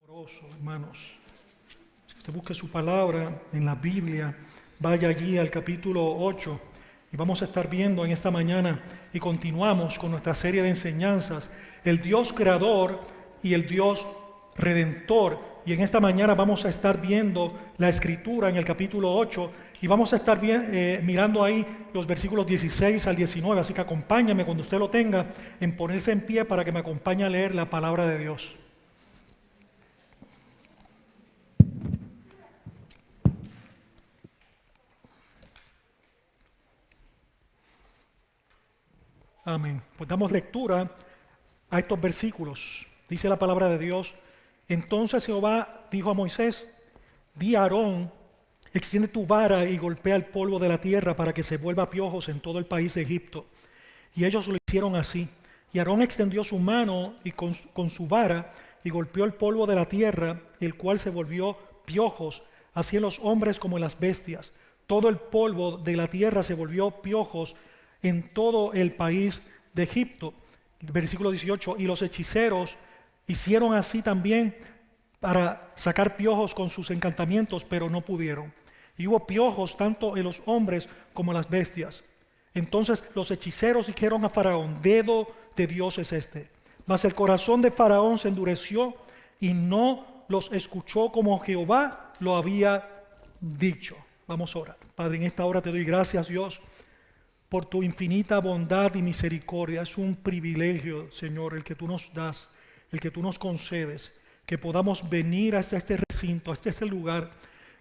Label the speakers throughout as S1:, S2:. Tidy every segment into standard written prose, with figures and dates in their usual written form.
S1: Hermanos, si usted busque su palabra en la Biblia, vaya allí al capítulo 8 y vamos a estar viendo en esta mañana y continuamos con nuestra serie de enseñanzas, el Dios creador y el Dios redentor. Y en esta mañana vamos a estar viendo la escritura en el capítulo 8 y vamos a estar mirando ahí los versículos 16 al 19, así que acompáñame cuando usted lo tenga en ponerse en pie para que me acompañe a leer la palabra de Dios. Amén. Pues damos lectura a estos versículos. Dice la palabra de Dios: Entonces Jehová dijo a Moisés: Di a Aarón, extiende tu vara y golpea el polvo de la tierra para que se vuelva piojos en todo el país de Egipto. Y ellos lo hicieron así. Y Aarón extendió su mano y con su vara y golpeó el polvo de la tierra, el cual se volvió piojos, así en los hombres como en las bestias. Todo el polvo de la tierra se volvió piojos en todo el país de Egipto. Versículo 18, y los hechiceros hicieron así también para sacar piojos con sus encantamientos, pero no pudieron. Y hubo piojos tanto en los hombres como en las bestias. Entonces los hechiceros dijeron a Faraón: dedo de Dios es este. Mas el corazón de Faraón se endureció y no los escuchó como Jehová lo había dicho. Vamos a orar. Padre, en esta hora te doy gracias, Dios, por tu infinita bondad y misericordia. Es un privilegio, Señor, el que tú nos das, el que tú nos concedes, que podamos venir hasta este recinto, hasta este lugar,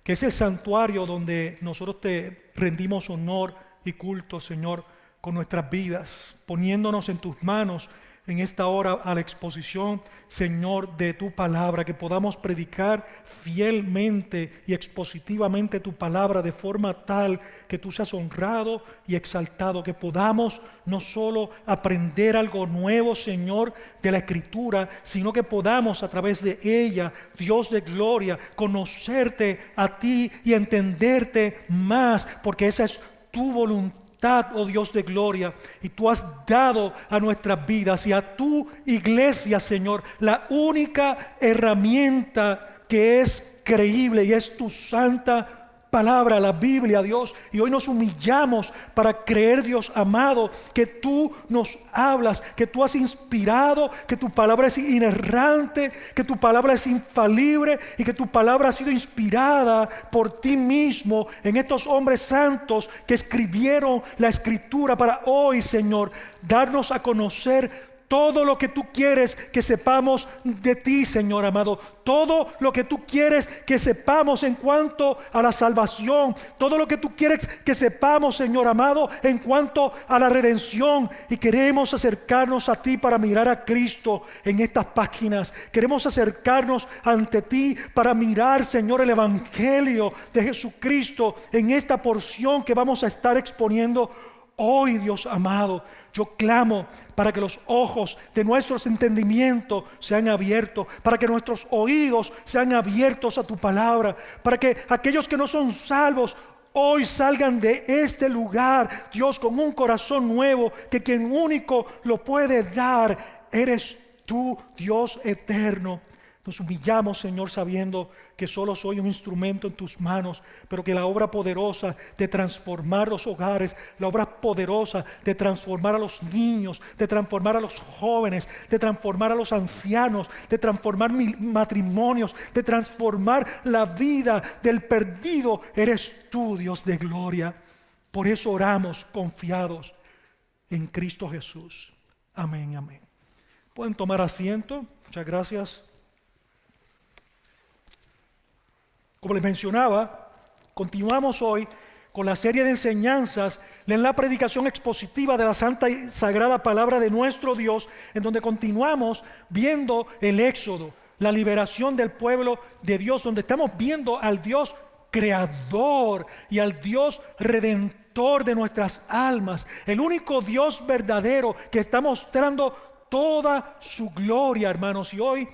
S1: que es el santuario donde nosotros te rendimos honor y culto, Señor, con nuestras vidas, poniéndonos en tus manos en esta hora a la exposición, Señor, de tu palabra, que podamos predicar fielmente y expositivamente tu palabra de forma tal que tú seas honrado y exaltado, que podamos no solo aprender algo nuevo, Señor, de la Escritura, sino que podamos a través de ella, Dios de gloria, conocerte a ti y entenderte más, porque esa es tu voluntad, oh Dios de gloria, y tú has dado a nuestras vidas y a tu iglesia, Señor, la única herramienta que es creíble, y es tu santa palabra, la Biblia, Dios. Y hoy nos humillamos para creer, Dios amado, que tú nos hablas, que tú has inspirado, que tu palabra es inerrante, que tu palabra es infalible y que tu palabra ha sido inspirada por ti mismo en estos hombres santos que escribieron la Escritura para hoy, Señor, darnos a conocer todo lo que tú quieres que sepamos de ti, Señor amado. Todo lo que tú quieres que sepamos en cuanto a la salvación. Todo lo que tú quieres que sepamos, Señor amado, en cuanto a la redención. Y queremos acercarnos a ti para mirar a Cristo en estas páginas. Queremos acercarnos ante ti para mirar, Señor, el Evangelio de Jesucristo en esta porción que vamos a estar exponiendo hoy, Dios amado. Yo clamo para que los ojos de nuestros entendimientos sean abiertos, para que nuestros oídos sean abiertos a tu palabra, para que aquellos que no son salvos hoy salgan de este lugar, Dios, con un corazón nuevo, que quien único lo puede dar eres tú, Dios eterno. Nos humillamos, Señor, sabiendo que solo soy un instrumento en tus manos, pero que la obra poderosa de transformar los hogares, la obra poderosa de transformar a los niños, de transformar a los jóvenes, de transformar a los ancianos, de transformar matrimonios, de transformar la vida del perdido, eres tú, Dios de gloria. Por eso oramos confiados en Cristo Jesús. Amén, amén. Pueden tomar asiento. Muchas gracias. Como les mencionaba, continuamos hoy con la serie de enseñanzas en la predicación expositiva de la santa y sagrada palabra de nuestro Dios, en donde continuamos viendo el éxodo, la liberación del pueblo de Dios, donde estamos viendo al Dios creador y al Dios redentor de nuestras almas, el único Dios verdadero que está mostrando toda su gloria, hermanos. Y hoy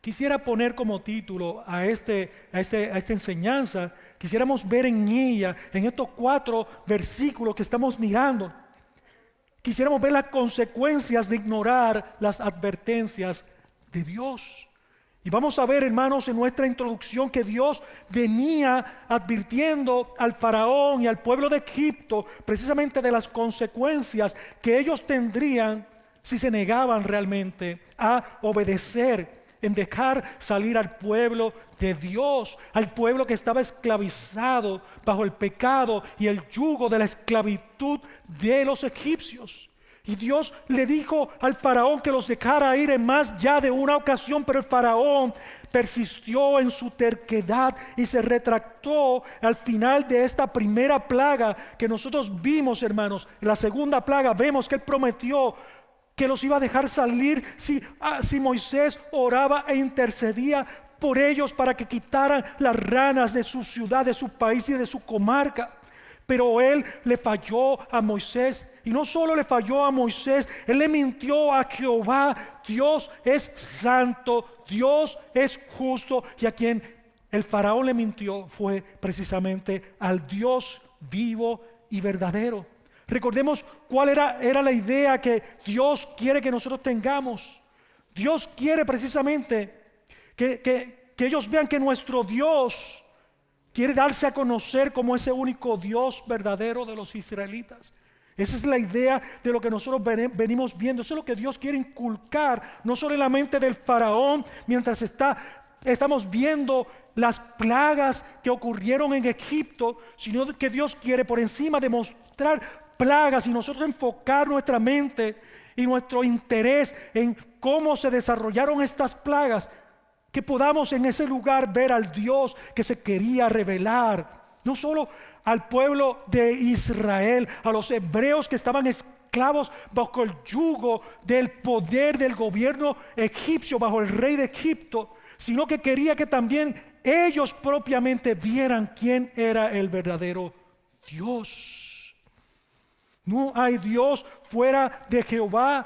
S1: quisiera poner como título a esta enseñanza, quisiéramos ver en ella, en estos 4 versículos que estamos mirando, quisiéramos ver las consecuencias de ignorar las advertencias de Dios. Y vamos a ver, hermanos, en nuestra introducción que Dios venía advirtiendo al faraón y al pueblo de Egipto precisamente de las consecuencias que ellos tendrían si se negaban realmente a obedecer, en dejar salir al pueblo de Dios, al pueblo que estaba esclavizado bajo el pecado y el yugo de la esclavitud de los egipcios. Y Dios le dijo al faraón que los dejara ir en más ya de una ocasión, pero el faraón persistió en su terquedad y se retractó al final de esta primera plaga que nosotros vimos, hermanos. En la segunda plaga vemos que él prometió que los iba a dejar salir si Moisés oraba e intercedía por ellos para que quitaran las ranas de su ciudad, de su país y de su comarca. Pero él le falló a Moisés. Y no solo le falló a Moisés, él le mintió a Jehová. Dios es santo, Dios es justo, y a quien el faraón le mintió fue precisamente al Dios vivo y verdadero. Recordemos cuál era la idea que Dios quiere que nosotros tengamos. Dios quiere precisamente que ellos vean que nuestro Dios quiere darse a conocer como ese único Dios verdadero de los israelitas. Esa es la idea de lo que nosotros venimos viendo. Eso es lo que Dios quiere inculcar, no solo en la mente del faraón, mientras estamos viendo las plagas que ocurrieron en Egipto, sino que Dios quiere, por encima de mostrar plagas, y nosotros enfocar nuestra mente y nuestro interés en cómo se desarrollaron estas plagas, que podamos en ese lugar ver al Dios que se quería revelar, no solo al pueblo de Israel, a los hebreos que estaban esclavos bajo el yugo del poder del gobierno egipcio, bajo el rey de Egipto, sino que quería que también ellos propiamente vieran quién era el verdadero Dios. No hay Dios fuera de Jehová,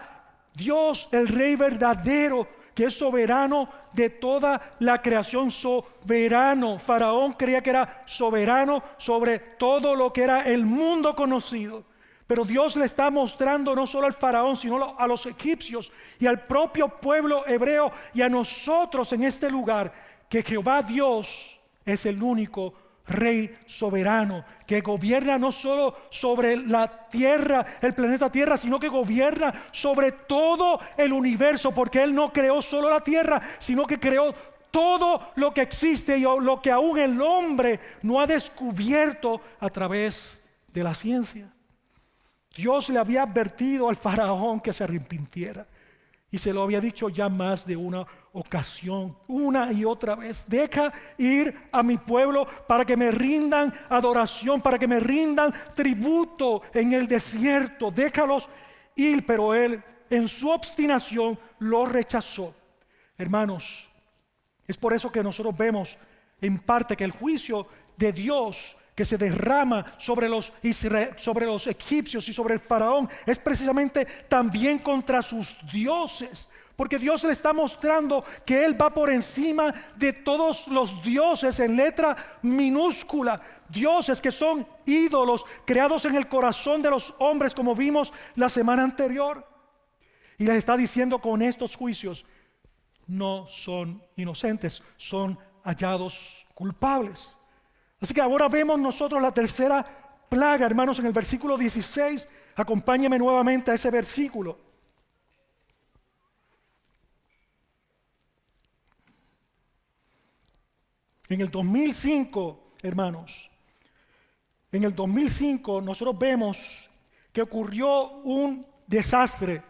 S1: Dios el Rey verdadero, que es soberano de toda la creación, soberano. Faraón creía que era soberano sobre todo lo que era el mundo conocido. Pero Dios le está mostrando no solo al faraón, sino a los egipcios y al propio pueblo hebreo y a nosotros en este lugar, que Jehová Dios es el único Rey soberano, que gobierna no solo sobre la tierra, el planeta Tierra, sino que gobierna sobre todo el universo, porque Él no creó solo la tierra, sino que creó todo lo que existe y lo que aún el hombre no ha descubierto a través de la ciencia. Dios le había advertido al faraón que se arrepintiera, y se lo había dicho ya más de una ocasión, una y otra vez: deja ir a mi pueblo para que me rindan adoración, para que me rindan tributo en el desierto, déjalos ir. Pero él, en su obstinación, lo rechazó. Hermanos, es por eso que nosotros vemos en parte que el juicio de Dios que se derrama sobre los egipcios y sobre el faraón es precisamente también contra sus dioses, porque Dios le está mostrando que Él va por encima de todos los dioses en letra minúscula, dioses que son ídolos creados en el corazón de los hombres, como vimos la semana anterior. Y les está diciendo: con estos juicios no son inocentes, son hallados culpables. Así que ahora vemos nosotros la tercera plaga, hermanos, en el versículo 16. Acompáñenme nuevamente a ese versículo. En el 2005, hermanos, en el 2005 nosotros vemos que ocurrió un desastre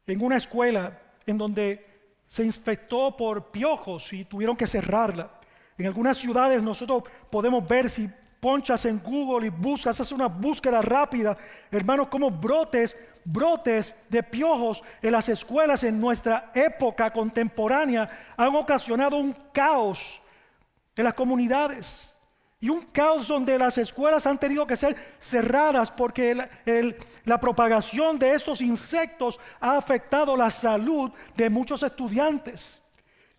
S1: en una escuela en donde se infectó por piojos y tuvieron que cerrarla. En algunas ciudades nosotros podemos ver, si ponchas en Google y buscas, haces una búsqueda rápida, hermanos, como brotes de piojos en las escuelas en nuestra época contemporánea han ocasionado un caos en las comunidades, y un caos donde las escuelas han tenido que ser cerradas porque la propagación de estos insectos ha afectado la salud de muchos estudiantes.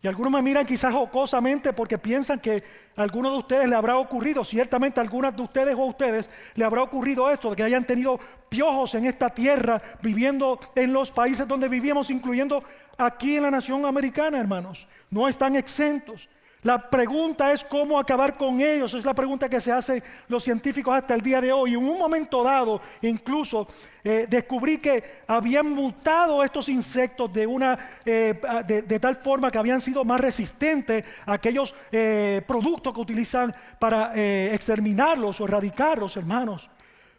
S1: Y algunos me miran quizás jocosamente porque piensan que a algunos de ustedes le habrá ocurrido, ciertamente a algunas de ustedes o a ustedes le habrá ocurrido esto, de que hayan tenido piojos en esta tierra, viviendo en los países donde vivimos, incluyendo aquí en la nación americana, hermanos. No están exentos. La pregunta es cómo acabar con ellos. Es la pregunta que se hacen los científicos hasta el día de hoy. En un momento dado, incluso descubrí que habían mutado estos insectos de tal forma que habían sido más resistentes a aquellos productos que utilizan para exterminarlos o erradicarlos, hermanos.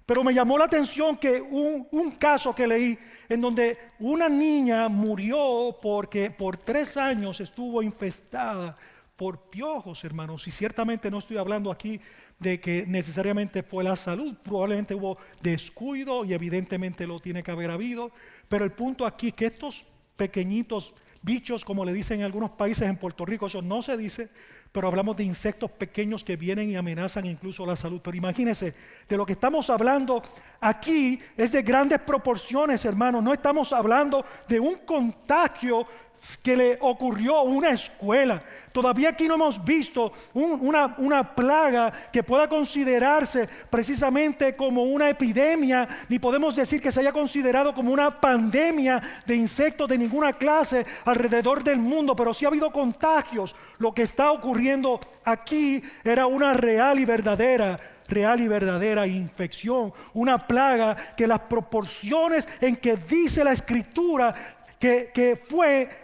S1: Pero me llamó la atención que un caso que leí en donde una niña murió porque por 3 años estuvo infestada por piojos, hermanos. Y ciertamente no estoy hablando aquí de que necesariamente fue la salud. Probablemente hubo descuido y evidentemente lo tiene que haber habido. Pero el punto aquí es que estos pequeñitos bichos, como le dicen en algunos países, en Puerto Rico eso no se dice, pero hablamos de insectos pequeños que vienen y amenazan incluso la salud. Pero imagínense, de lo que estamos hablando aquí es de grandes proporciones, hermanos. No estamos hablando de un contagio que le ocurrió a una escuela. Todavía aquí no hemos visto una plaga que pueda considerarse precisamente como una epidemia, ni podemos decir que se haya considerado como una pandemia de insectos de ninguna clase alrededor del mundo, pero sí ha habido contagios. Lo que está ocurriendo aquí era una real y verdadera infección, una plaga que las proporciones en que dice la Escritura que fue,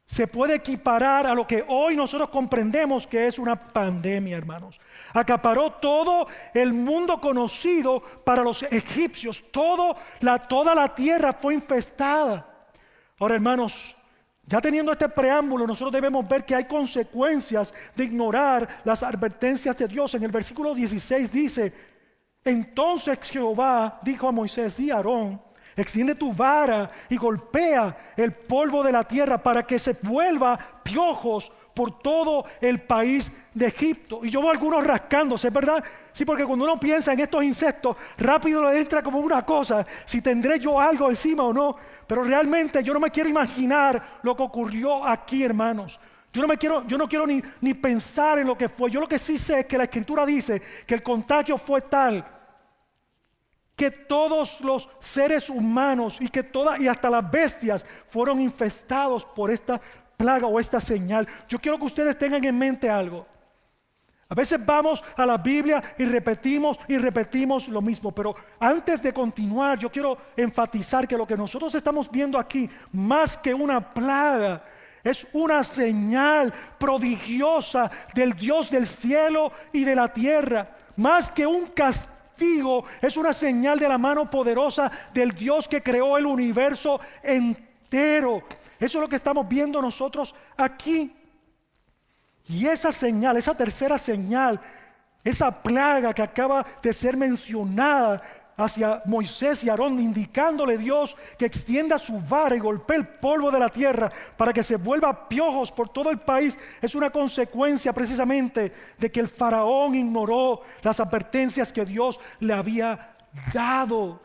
S1: se puede equiparar a lo que hoy nosotros comprendemos que es una pandemia, hermanos. Acaparó todo el mundo conocido para los egipcios. Toda la tierra fue infestada. Ahora, hermanos, ya teniendo este preámbulo, nosotros debemos ver que hay consecuencias de ignorar las advertencias de Dios. En el versículo 16 dice: entonces Jehová dijo a Moisés: di a Aarón, extiende tu vara y golpea el polvo de la tierra para que se vuelva piojos por todo el país de Egipto. Y yo veo algunos rascándose, ¿verdad? Sí, porque cuando uno piensa en estos insectos, rápido le entra como una cosa: si tendré yo algo encima o no. Pero realmente yo no me quiero imaginar lo que ocurrió aquí, hermanos. Yo no quiero ni pensar en lo que fue. Yo lo que sí sé es que la Escritura dice que el contagio fue tal que todos los seres humanos y hasta las bestias fueron infestados por esta plaga o esta señal. Yo quiero que ustedes tengan en mente algo. A veces vamos a la Biblia y repetimos lo mismo, pero antes de continuar yo quiero enfatizar que lo que nosotros estamos viendo aquí, más que una plaga, es una señal prodigiosa del Dios del cielo y de la tierra. Más que un castigo, es una señal de la mano poderosa del Dios que creó el universo entero. Eso es lo que estamos viendo nosotros aquí. Y esa señal, esa tercera señal, esa plaga que acaba de ser mencionada hacia Moisés y Aarón, indicándole Dios que extienda su vara y golpee el polvo de la tierra para que se vuelva piojos por todo el país, es una consecuencia precisamente de que el faraón ignoró las advertencias que Dios le había dado.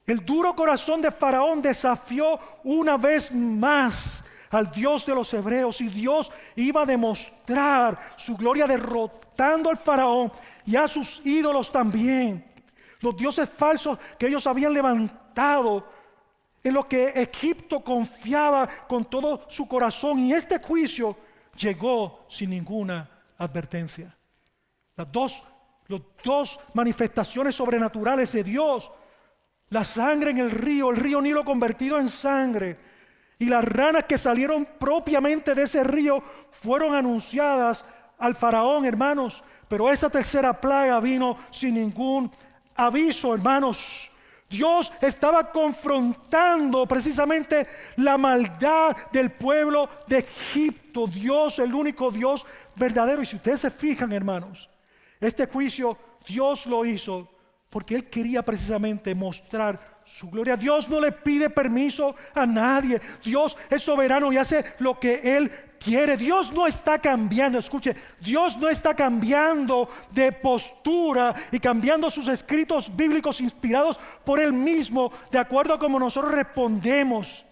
S1: El duro corazón de Faraón desafió una vez más al Dios de los hebreos, y Dios iba a demostrar su gloria derrotando al Faraón y a sus ídolos también. Los dioses falsos que ellos habían levantado, en lo que Egipto confiaba con todo su corazón. Y este juicio llegó sin ninguna advertencia. Las dos manifestaciones sobrenaturales de Dios: la sangre en el río Nilo convertido en sangre, y las ranas que salieron propiamente de ese río, fueron anunciadas al faraón, hermanos. Pero esa tercera plaga vino sin ningún aviso, hermanos. Dios estaba confrontando precisamente la maldad del pueblo de Egipto. Dios, el único Dios verdadero. Y si ustedes se fijan, hermanos, este juicio Dios lo hizo porque Él quería precisamente mostrar su gloria. Dios no le pide permiso a nadie. Dios es soberano y hace lo que Él quiere. Dios no está cambiando, escuche, Dios no está cambiando de postura y cambiando sus escritos bíblicos inspirados por Él mismo de acuerdo a cómo nosotros respondemos.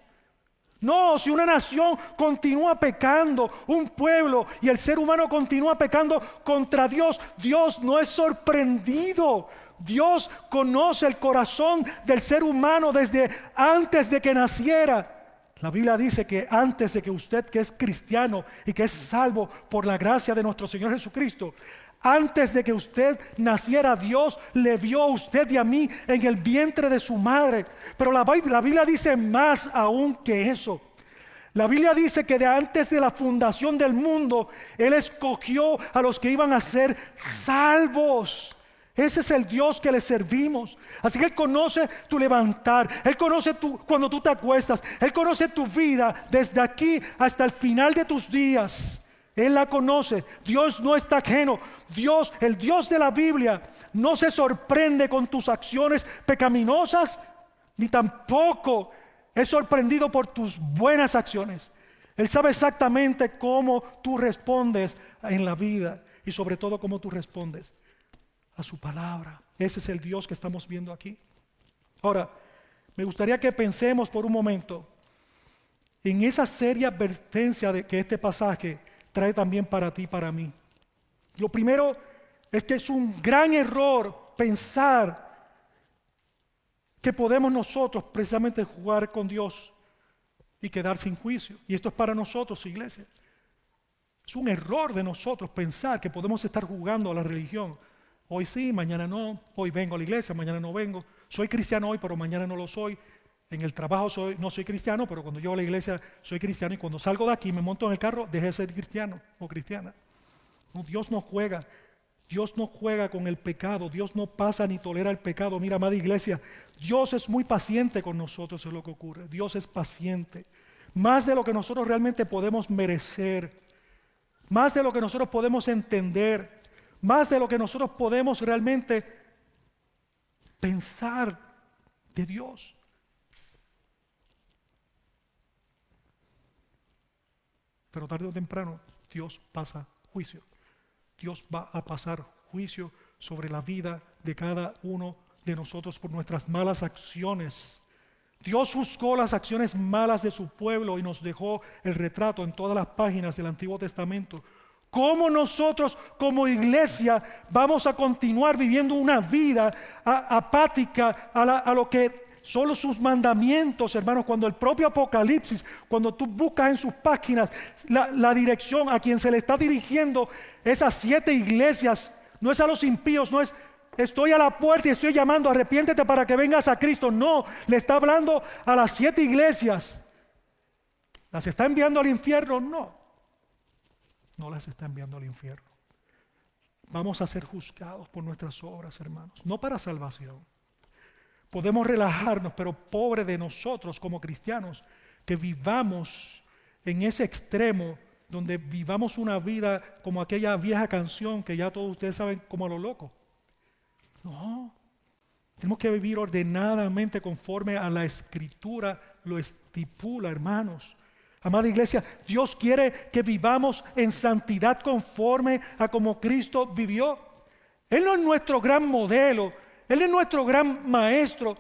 S1: No, si una nación continúa pecando, un pueblo y el ser humano continúa pecando contra Dios, Dios no es sorprendido. Dios conoce el corazón del ser humano desde antes de que naciera. La Biblia dice que antes de que usted, que es cristiano y que es salvo por la gracia de nuestro Señor Jesucristo, antes de que usted naciera, Dios le vio a usted y a mí en el vientre de su madre. Pero la Biblia dice más aún que eso. La Biblia dice que de antes de la fundación del mundo, Él escogió a los que iban a ser salvos. Ese es el Dios que le servimos. Así que Él conoce tu levantar. Él conoce cuando tú te acuestas. Él conoce tu vida desde aquí hasta el final de tus días. Él la conoce. Dios no está ajeno. Dios, el Dios de la Biblia, no se sorprende con tus acciones pecaminosas, ni tampoco es sorprendido por tus buenas acciones. Él sabe exactamente cómo tú respondes en la vida y sobre todo cómo tú respondes a su palabra. Ese es el Dios que estamos viendo aquí. Ahora, me gustaría que pensemos por un momento en esa seria advertencia de que este pasaje trae también para ti y para mí. Lo primero es que es un gran error pensar que podemos nosotros precisamente jugar con Dios y quedar sin juicio. Y esto es para nosotros, iglesia. Es un error de nosotros pensar que podemos estar jugando a la religión. Hoy sí, mañana no. Hoy vengo a la iglesia, mañana no vengo. Soy cristiano hoy, pero mañana no lo soy. En el trabajo no soy cristiano, pero cuando llego a la iglesia soy cristiano. Y cuando salgo de aquí, me monto en el carro, dejé de ser cristiano o cristiana. No, Dios no juega. Dios no juega con el pecado. Dios no pasa ni tolera el pecado. Mira, amada iglesia, Dios es muy paciente con nosotros en lo que ocurre. Dios es paciente. Más de lo que nosotros realmente podemos merecer. Más de lo que nosotros podemos entender. Más de lo que nosotros podemos realmente pensar de Dios. Pero tarde o temprano Dios pasa juicio. Dios va a pasar juicio sobre la vida de cada uno de nosotros por nuestras malas acciones. Dios juzgó las acciones malas de su pueblo y nos dejó el retrato en todas las páginas del Antiguo Testamento. ¿Cómo nosotros como iglesia vamos a continuar viviendo una vida apática a lo que son sus mandamientos, hermanos? Cuando el propio Apocalipsis, cuando tú buscas en sus páginas la dirección a quien se le está dirigiendo esas 7 iglesias, no es a los impíos, no es estoy a la puerta y estoy llamando, arrepiéntete para que vengas a Cristo. No, le está hablando a las 7 iglesias. ¿Las está enviando al infierno? No. No las está enviando al infierno. Vamos a ser juzgados por nuestras obras, hermanos, no para salvación. Podemos relajarnos, pero pobre de nosotros como cristianos que vivamos en ese extremo donde vivamos una vida como aquella vieja canción que ya todos ustedes saben, como a lo loco. No, tenemos que vivir ordenadamente conforme a la Escritura lo estipula, hermanos. Amada iglesia, Dios quiere que vivamos en santidad conforme a como Cristo vivió. Él no es nuestro gran modelo, Él es nuestro gran maestro,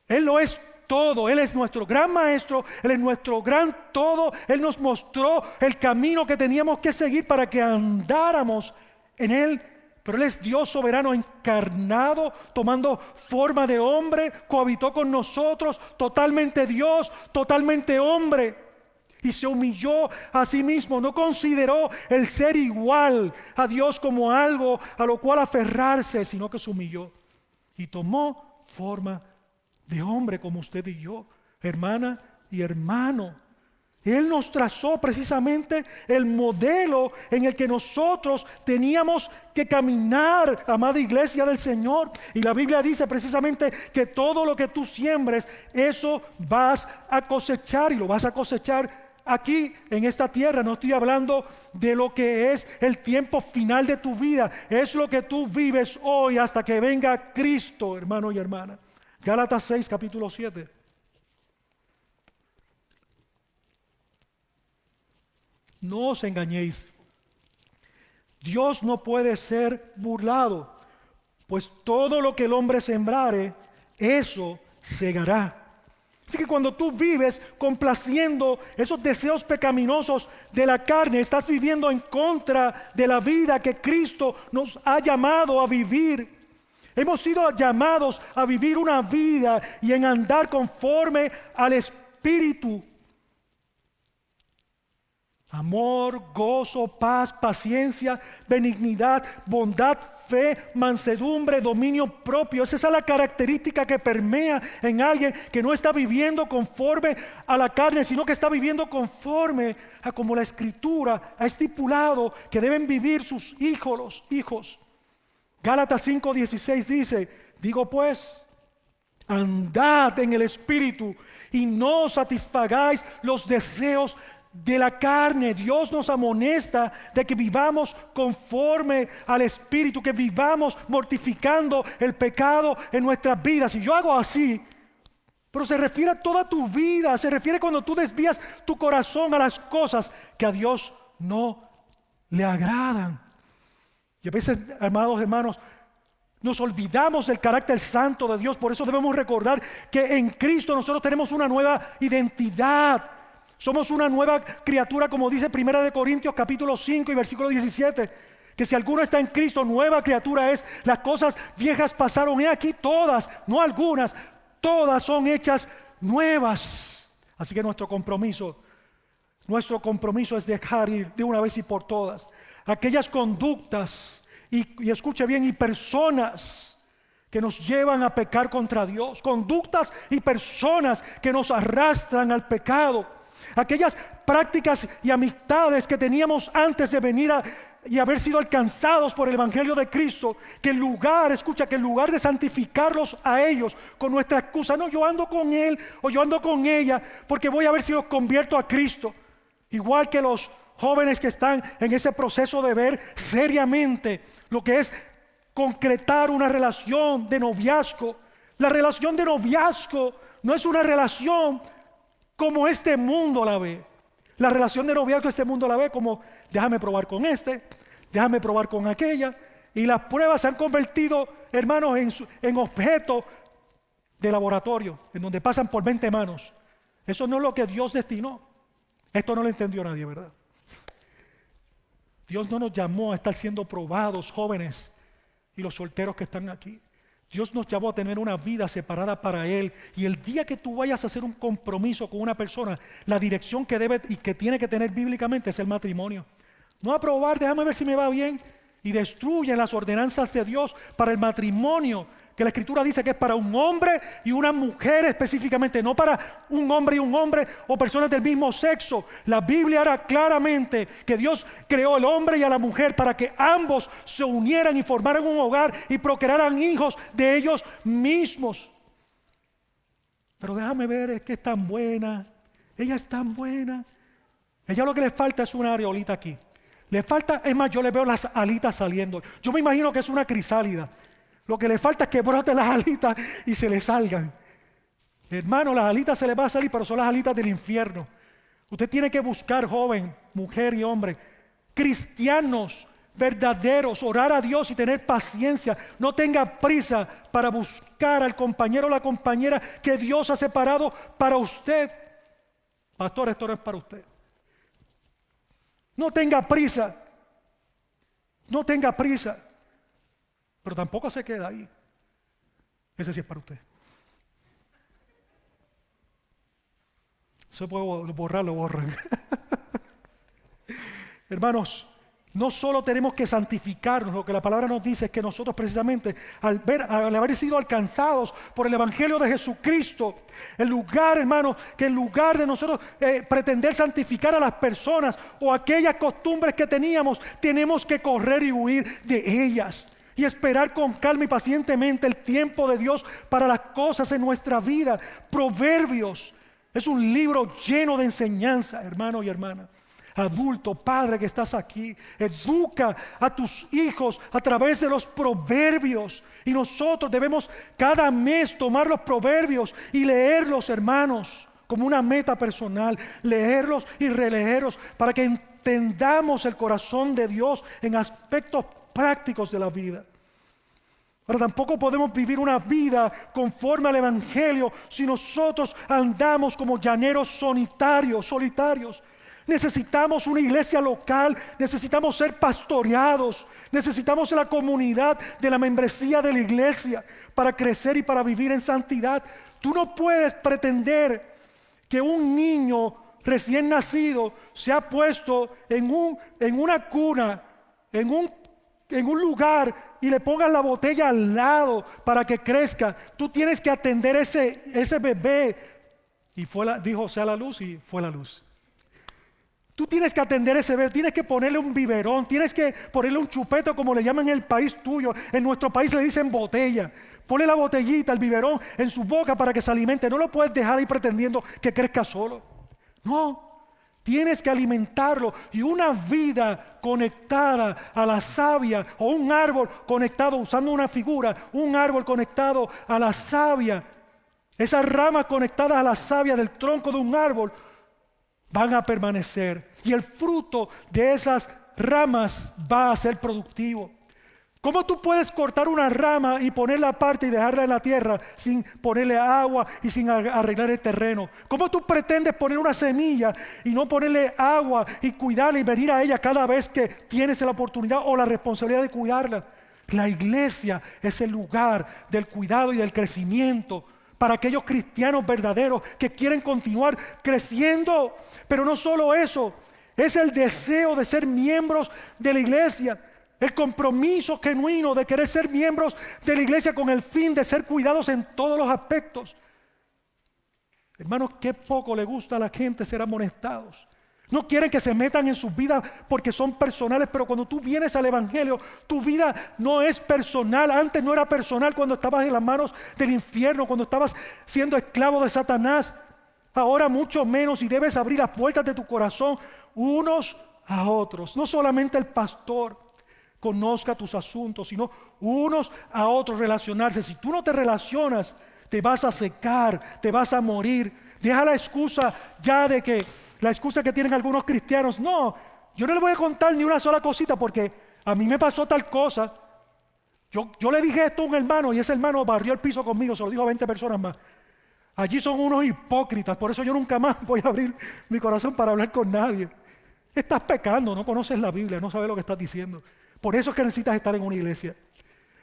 S1: Él lo es todo, Él es nuestro gran maestro, Él es nuestro gran todo. Él nos mostró el camino que teníamos que seguir para que andáramos en Él. Pero Él es Dios soberano encarnado, tomando forma de hombre, cohabitó con nosotros, totalmente Dios, totalmente hombre. Y se humilló a sí mismo, no consideró el ser igual a Dios como algo a lo cual aferrarse, sino que se humilló y tomó forma de hombre como usted y yo, hermana y hermano. Él nos trazó precisamente el modelo en el que nosotros teníamos que caminar, amada iglesia del Señor. Y la Biblia dice precisamente que todo lo que tú siembres, eso vas a cosechar, y lo vas a cosechar aquí en esta tierra. No estoy hablando de lo que es el tiempo final de tu vida, es lo que tú vives hoy hasta que venga Cristo, hermano y hermana. Gálatas 6, capítulo 7. No os engañéis, Dios no puede ser burlado, pues todo lo que el hombre sembrare, eso segará. Así que cuando tú vives complaciendo esos deseos pecaminosos de la carne, estás viviendo en contra de la vida que Cristo nos ha llamado a vivir. Hemos sido llamados a vivir una vida y en andar conforme al Espíritu. Amor, gozo, paz, paciencia, benignidad, bondad, fe, mansedumbre, dominio propio. Esa es la característica que permea en alguien que no está viviendo conforme a la carne, sino que está viviendo conforme a como la Escritura ha estipulado que deben vivir sus hijos. Gálatas 5:16 dice: digo pues, andad en el Espíritu y no satisfagáis los deseos de la carne. Dios nos amonesta de que vivamos conforme al Espíritu, que vivamos mortificando el pecado en nuestras vidas. Y yo hago así, pero se refiere a toda tu vida, se refiere cuando tú desvías tu corazón a las cosas que a Dios no le agradan. Y a veces, amados hermanos, nos olvidamos del carácter santo de Dios. Por eso debemos recordar que en Cristo nosotros tenemos una nueva identidad. Somos una nueva criatura, como dice 1 Corintios capítulo 5 y versículo 17, que si alguno está en Cristo, nueva criatura es. Las cosas viejas pasaron, he aquí todas, no algunas, todas son hechas nuevas. Así que nuestro compromiso es dejar ir de una vez y por todas aquellas conductas y escuche bien, y personas que nos llevan a pecar contra Dios, conductas y personas que nos arrastran al pecado. Aquellas prácticas y amistades que teníamos antes de venir y haber sido alcanzados por el Evangelio de Cristo, que en lugar de santificarlos a ellos con nuestra excusa, no, yo ando con él o yo ando con ella porque voy a ver si los convierto a Cristo. Igual que los jóvenes que están en ese proceso de ver seriamente lo que es concretar una relación de noviazgo. La relación de noviazgo no es una relación como este mundo la ve. La relación de noviazgo este mundo la ve como: déjame probar con este, déjame probar con aquella. Y las pruebas se han convertido, hermanos, en objeto de laboratorio, en donde pasan por 20 manos. Eso no es lo que Dios destinó. Esto no lo entendió nadie, ¿verdad? Dios no nos llamó a estar siendo probados, jóvenes y los solteros que están aquí. Dios nos llamó a tener una vida separada para Él. Y el día que tú vayas a hacer un compromiso con una persona, la dirección que debe y que tiene que tener bíblicamente es el matrimonio. No a probar, déjame ver si me va bien, y destruyen las ordenanzas de Dios para el matrimonio, que la Escritura dice que es para un hombre y una mujer específicamente, no para un hombre y un hombre o personas del mismo sexo. La Biblia hará claramente que Dios creó al hombre y a la mujer para que ambos se unieran y formaran un hogar y procrearan hijos de ellos mismos. Pero déjame ver, es que es tan buena, ella es tan buena. Ella lo que le falta es una areolita aquí. Le falta, es más, yo le veo las alitas saliendo. Yo me imagino que es una crisálida. Lo que le falta es que brote las alitas y se le salgan. Hermano, las alitas se le van a salir, pero son las alitas del infierno. Usted tiene que buscar, joven, mujer y hombre, cristianos verdaderos, orar a Dios y tener paciencia. No tenga prisa para buscar al compañero o la compañera que Dios ha separado para usted. Pastor, esto no es para usted. No tenga prisa. No tenga prisa. Pero tampoco se queda ahí. Ese sí es para usted. Se puede borrar, lo borran. Hermanos, no solo tenemos que santificarnos, lo que la palabra nos dice es que nosotros precisamente al haber sido alcanzados por el Evangelio de Jesucristo, en lugar de nosotros pretender santificar a las personas o aquellas costumbres que teníamos, tenemos que correr y huir de ellas y esperar con calma y pacientemente el tiempo de Dios para las cosas en nuestra vida. Proverbios es un libro lleno de enseñanza, hermano y hermana. Adulto, padre que estás aquí, educa a tus hijos a través de los proverbios. Y nosotros debemos cada mes tomar los proverbios y leerlos, hermanos, como una meta personal. Leerlos y releerlos para que entendamos el corazón de Dios en aspectos prácticos de la vida. Ahora, tampoco podemos vivir una vida conforme al Evangelio si nosotros andamos como llaneros solitarios. Necesitamos una iglesia local, necesitamos ser pastoreados, necesitamos la comunidad de la membresía de la iglesia para crecer y para vivir en santidad. Tú no puedes pretender que un niño recién nacido sea puesto en una cuna, en un lugar, y le pongan la botella al lado para que crezca, tú tienes que atender ese bebé. Y dijo, sea la luz, y fue la luz. Tú tienes que atender ese bebé, tienes que ponerle un biberón, tienes que ponerle un chupete, como le llaman en el país tuyo. En nuestro país le dicen botella. Ponle la botellita, el biberón en su boca para que se alimente. No lo puedes dejar ahí pretendiendo que crezca solo. No, tienes que alimentarlo. Y una vida conectada a la savia, o un árbol conectado, usando una figura, un árbol conectado a la savia, esas ramas conectadas a la savia del tronco de un árbol van a permanecer, y el fruto de esas ramas va a ser productivo. ¿Cómo tú puedes cortar una rama y ponerla aparte y dejarla en la tierra sin ponerle agua y sin arreglar el terreno? ¿Cómo tú pretendes poner una semilla y no ponerle agua y cuidarla y venir a ella cada vez que tienes la oportunidad o la responsabilidad de cuidarla? La iglesia es el lugar del cuidado y del crecimiento para aquellos cristianos verdaderos que quieren continuar creciendo. Pero no solo eso, es el deseo de ser miembros de la iglesia, el compromiso genuino de querer ser miembros de la iglesia con el fin de ser cuidados en todos los aspectos. Hermanos, qué poco le gusta a la gente ser amonestados. No quieren que se metan en sus vidas porque son personales, pero cuando tú vienes al evangelio, tu vida no es personal. Antes no era personal cuando estabas en las manos del infierno, cuando estabas siendo esclavo de Satanás. Ahora mucho menos, y debes abrir las puertas de tu corazón unos a otros. No solamente el pastor conozca tus asuntos, sino unos a otros relacionarse. Si tú no te relacionas, te vas a secar, te vas a morir. Deja la excusa ya de que la excusa que tienen algunos cristianos: no, yo no le voy a contar ni una sola cosita porque a mí me pasó tal cosa. Yo le dije esto a un hermano y ese hermano barrió el piso conmigo, se lo dijo a 20 personas más. Allí son unos hipócritas, por eso yo nunca más voy a abrir mi corazón para hablar con nadie. Estás pecando, no conoces la Biblia, no sabes lo que estás diciendo. Por eso es que necesitas estar en una iglesia,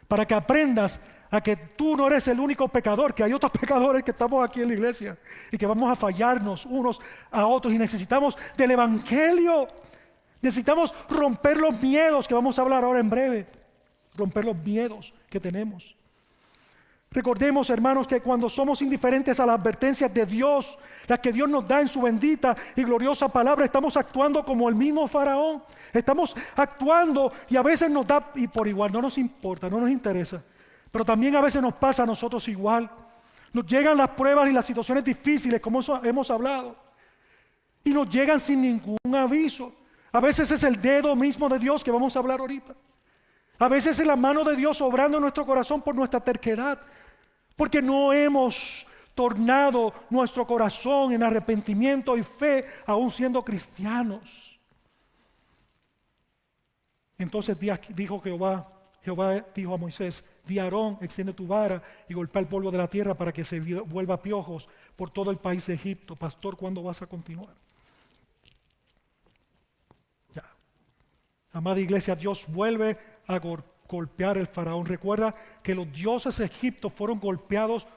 S1: para que aprendas a que tú no eres el único pecador, que hay otros pecadores que estamos aquí en la iglesia y que vamos a fallarnos unos a otros, y necesitamos del evangelio. Necesitamos romper los miedos que vamos a hablar ahora en breve, romper los miedos que tenemos. Recordemos, hermanos, que cuando somos indiferentes a las advertencias de Dios, las que Dios nos da en su bendita y gloriosa palabra, estamos actuando como el mismo Faraón. Estamos actuando y a veces nos da, y por igual no nos importa, no nos interesa. Pero también a veces nos pasa a nosotros igual. Nos llegan las pruebas y las situaciones difíciles, como hemos hablado, y nos llegan sin ningún aviso. A veces es el dedo mismo de Dios que vamos a hablar ahorita. A veces es la mano de Dios obrando en nuestro corazón por nuestra terquedad, porque no hemos tornado nuestro corazón en arrepentimiento y fe, aún siendo cristianos. Entonces dijo Jehová dijo a Moisés: di a Aarón, extiende tu vara y golpea el polvo de la tierra para que se vuelva piojos por todo el país de Egipto. Pastor, ¿cuándo vas a continuar? Ya. Amada iglesia, Dios vuelve a golpear el faraón. Recuerda que los dioses de Egipto fueron golpeados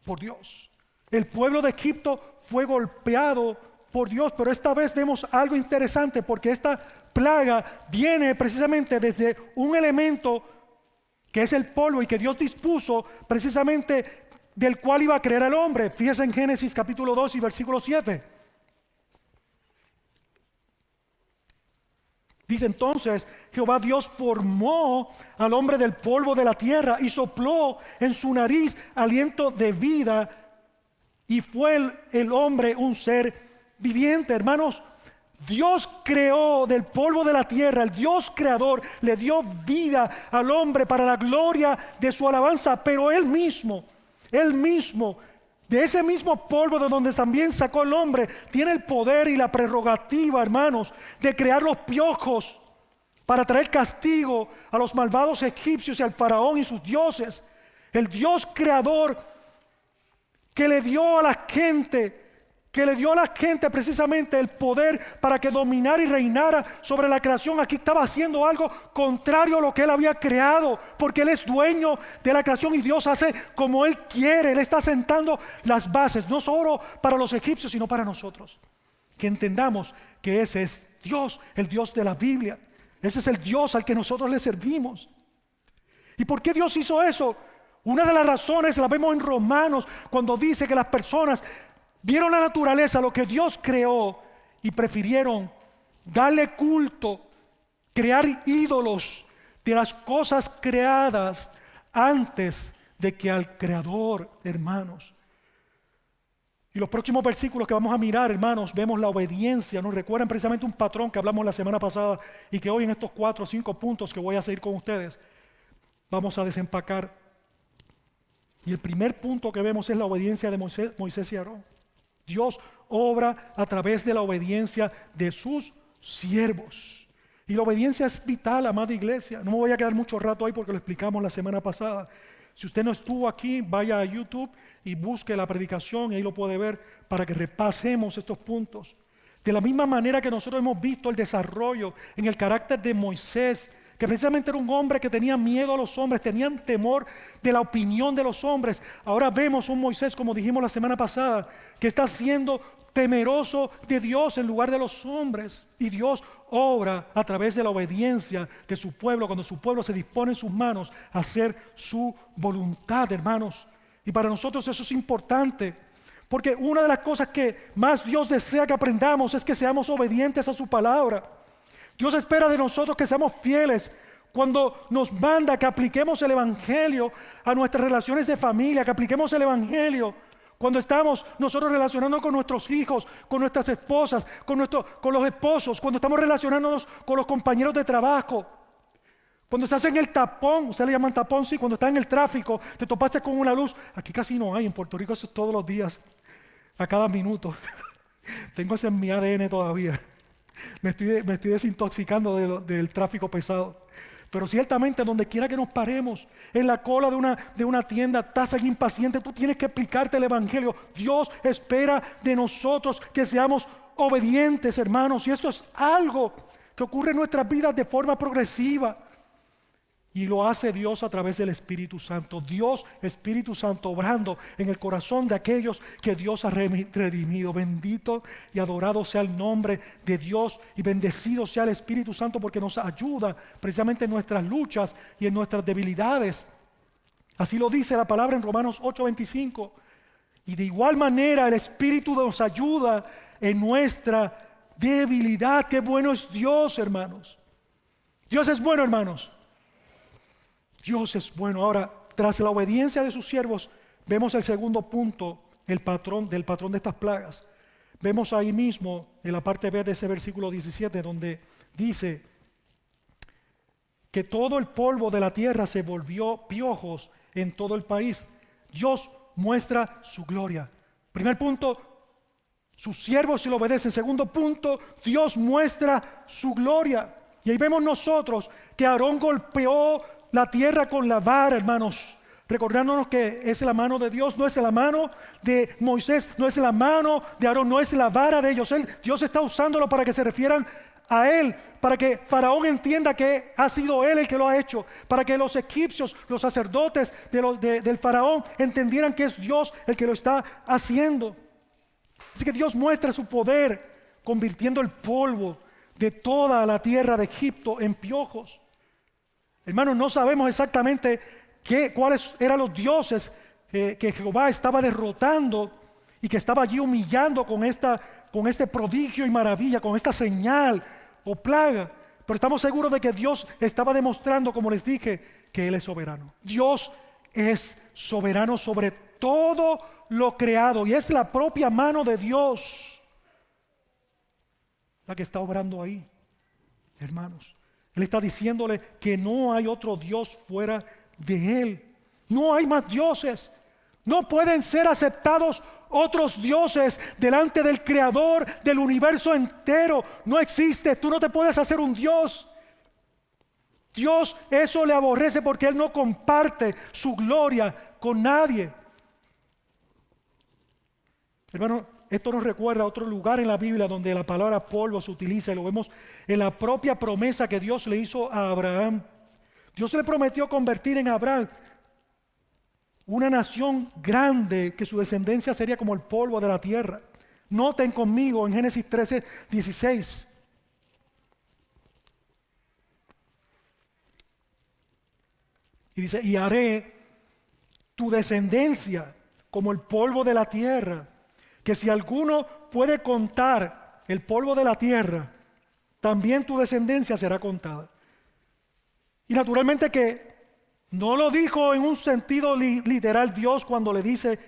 S1: por Dios. El pueblo de Egipto fue golpeado por Dios, pero esta vez vemos algo interesante, porque esta plaga viene precisamente desde un elemento que es el polvo y que Dios dispuso precisamente del cual iba a crear al hombre. Fíjense en Génesis capítulo 2 y versículo 7. Dice: entonces Jehová Dios formó al hombre del polvo de la tierra y sopló en su nariz aliento de vida, y fue el hombre un ser viviente. Hermanos, Dios creó del polvo de la tierra, el Dios creador le dio vida al hombre para la gloria de su alabanza, pero Él mismo, de ese mismo polvo de donde también sacó el hombre, tiene el poder y la prerrogativa, hermanos, de crear los piojos para traer castigo a los malvados egipcios y al faraón y sus dioses. El Dios creador que le dio a la gente precisamente el poder para que dominara y reinara sobre la creación, aquí estaba haciendo algo contrario a lo que Él había creado, porque Él es dueño de la creación y Dios hace como Él quiere. Él está sentando las bases, no solo para los egipcios, sino para nosotros. que entendamos que ese es Dios, el Dios de la Biblia. Ese es el Dios al que nosotros le servimos. ¿Y por qué Dios hizo eso? Una de las razones la vemos en Romanos, cuando dice que las personas vieron la naturaleza, lo que Dios creó, y prefirieron darle culto, crear ídolos de las cosas creadas antes de que al Creador, hermanos. Y los próximos versículos que vamos a mirar, hermanos, vemos la obediencia. Nos recuerdan precisamente un patrón que hablamos la semana pasada y que hoy en estos 4 o 5 puntos que voy a seguir con ustedes vamos a desempacar. Y el primer punto que vemos es la obediencia de Moisés y Aarón. Dios obra a través de la obediencia de sus siervos. Y la obediencia es vital, amada iglesia. No me voy a quedar mucho rato ahí porque lo explicamos la semana pasada. Si usted no estuvo aquí, vaya a YouTube y busque la predicación y ahí lo puede ver para que repasemos estos puntos. De la misma manera que nosotros hemos visto el desarrollo en el carácter de Moisés, que precisamente era un hombre que tenía miedo a los hombres, tenían temor de la opinión de los hombres. Ahora vemos un Moisés, como dijimos la semana pasada, que está siendo temeroso de Dios en lugar de los hombres. Y Dios obra a través de la obediencia de su pueblo, cuando su pueblo se dispone en sus manos a hacer su voluntad, hermanos. Y para nosotros eso es importante, porque una de las cosas que más Dios desea que aprendamos es que seamos obedientes a su palabra. Dios espera de nosotros que seamos fieles cuando nos manda que apliquemos el Evangelio a nuestras relaciones de familia, que apliquemos el Evangelio cuando estamos nosotros relacionándonos con nuestros hijos, con nuestras esposas, con los esposos, cuando estamos relacionándonos con los compañeros de trabajo. Cuando estás en el tapón, ustedes le llaman tapón, sí, cuando estás en el tráfico, te topaste con una luz. Aquí casi no hay, en Puerto Rico eso es todos los días, a cada minuto. Tengo eso en mi ADN todavía. Me estoy desintoxicando del tráfico pesado. Pero ciertamente donde quiera que nos paremos, en la cola de una tienda, estás aquí impaciente, tú tienes que explicarte el Evangelio. Dios espera de nosotros que seamos obedientes, hermanos. Y esto es algo que ocurre en nuestras vidas de forma progresiva. Y lo hace Dios a través del Espíritu Santo. Dios, Espíritu Santo, obrando en el corazón de aquellos que Dios ha redimido. Bendito y adorado sea el nombre de Dios y bendecido sea el Espíritu Santo porque nos ayuda precisamente en nuestras luchas y en nuestras debilidades. Así lo dice la palabra en Romanos 8:25. Y de igual manera el Espíritu nos ayuda en nuestra debilidad. Qué bueno es Dios, hermanos. Dios es bueno, hermanos. Dios es bueno. Ahora, tras la obediencia de sus siervos, vemos el segundo punto, el patrón de estas plagas. Vemos ahí mismo, en la parte B de ese versículo 17, donde dice que todo el polvo de la tierra se volvió piojos en todo el país. Dios muestra su gloria. Primer punto, sus siervos se lo obedecen. Segundo punto, Dios muestra su gloria. Y ahí vemos nosotros que Aarón golpeó la tierra con la vara, hermanos, recordándonos que es la mano de Dios, no es la mano de Moisés, no es la mano de Aarón, no es la vara de ellos. Dios está usándolo para que se refieran a Él, para que Faraón entienda que ha sido Él el que lo ha hecho, para que los egipcios, los sacerdotes del Faraón entendieran que es Dios el que lo está haciendo. Así que Dios muestra su poder convirtiendo el polvo de toda la tierra de Egipto en piojos. Hermanos, no sabemos exactamente cuáles eran los dioses que Jehová estaba derrotando y que estaba allí humillando con este prodigio y maravilla, con esta señal o plaga. Pero estamos seguros de que Dios estaba demostrando, como les dije, que Él es soberano. Dios es soberano sobre todo lo creado y es la propia mano de Dios la que está obrando ahí, hermanos. Él está diciéndole que no hay otro Dios fuera de Él. No hay más dioses. No pueden ser aceptados otros dioses delante del Creador del universo entero. No existe. Tú no te puedes hacer un Dios. Dios eso le aborrece porque Él no comparte su gloria con nadie. Hermano, esto nos recuerda a otro lugar en la Biblia donde la palabra polvo se utiliza y lo vemos en la propia promesa que Dios le hizo a Abraham. Dios le prometió convertir en Abraham una nación grande, que su descendencia sería como el polvo de la tierra. Noten conmigo en Génesis 13, 16. Y dice, y haré tu descendencia como el polvo de la tierra, que si alguno puede contar el polvo de la tierra, también tu descendencia será contada. Y naturalmente que no lo dijo en un sentido literal Dios cuando le dice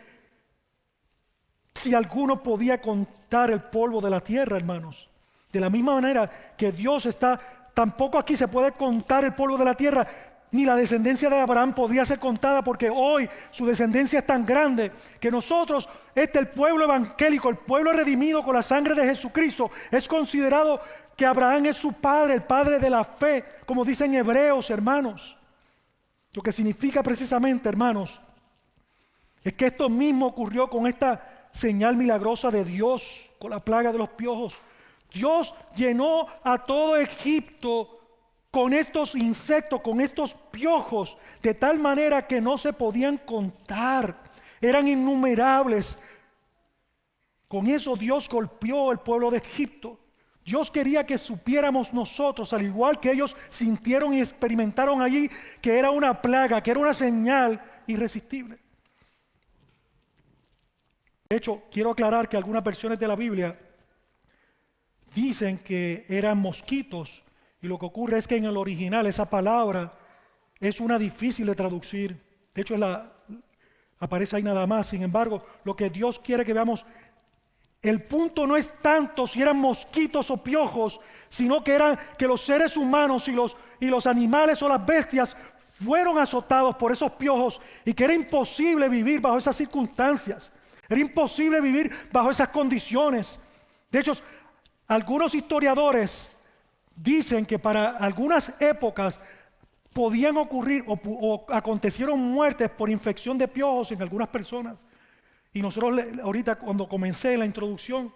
S1: si alguno podía contar el polvo de la tierra, hermanos. De la misma manera que Dios está, tampoco aquí se puede contar el polvo de la tierra, ni la descendencia de Abraham podría ser contada, porque hoy su descendencia es tan grande que nosotros, el pueblo evangélico, el pueblo redimido con la sangre de Jesucristo, es considerado que Abraham es su padre, el padre de la fe, como dicen Hebreos, hermanos. Lo que significa precisamente, hermanos, es que esto mismo ocurrió con esta señal milagrosa de Dios, con la plaga de los piojos. Dios llenó a todo Egipto con estos insectos, con estos piojos, de tal manera que no se podían contar, eran innumerables. Con eso Dios golpeó al pueblo de Egipto. Dios quería que supiéramos nosotros, al igual que ellos sintieron y experimentaron allí, que era una plaga, que era una señal irresistible. De hecho, quiero aclarar que algunas versiones de la Biblia dicen que eran mosquitos, y lo que ocurre es que en el original esa palabra es una difícil de traducir. De hecho, aparece ahí nada más. Sin embargo, lo que Dios quiere que veamos, el punto no es tanto si eran mosquitos o piojos, sino que los seres humanos y los animales o las bestias fueron azotados por esos piojos, y que era imposible vivir bajo esas circunstancias. Era imposible vivir bajo esas condiciones. De hecho, algunos historiadores dicen que para algunas épocas podían ocurrir o acontecieron muertes por infección de piojos en algunas personas. Y nosotros ahorita, cuando comencé la introducción,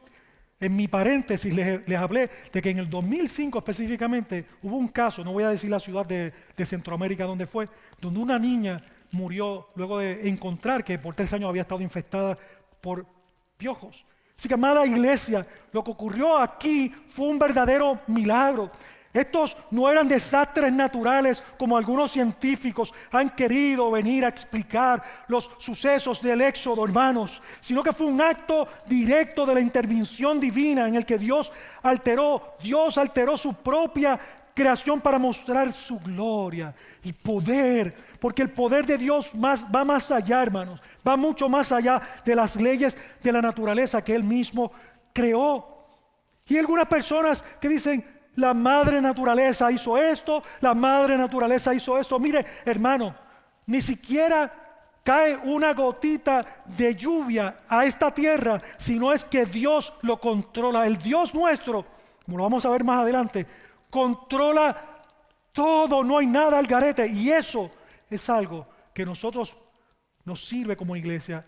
S1: en mi paréntesis les hablé de que en el 2005 específicamente hubo un caso, no voy a decir la ciudad de Centroamérica donde fue, donde una niña murió luego de encontrar que por 3 años había estado infectada por piojos. Así que, amada iglesia, lo que ocurrió aquí fue un verdadero milagro. Estos no eran desastres naturales como algunos científicos han querido venir a explicar los sucesos del Éxodo, hermanos, sino que fue un acto directo de la intervención divina en el que Dios alteró su propia creación para mostrar su gloria y poder, porque el poder de Dios va más allá, hermanos, va mucho más allá de las leyes de la naturaleza que Él mismo creó. Y hay algunas personas que dicen, la madre naturaleza hizo esto, la madre naturaleza hizo esto. Mire, hermano, ni siquiera cae una gotita de lluvia a esta tierra, sino es que Dios lo controla. El Dios nuestro, como lo vamos a ver más adelante, controla todo, no hay nada al garete. Y eso es algo que nosotros nos sirve como iglesia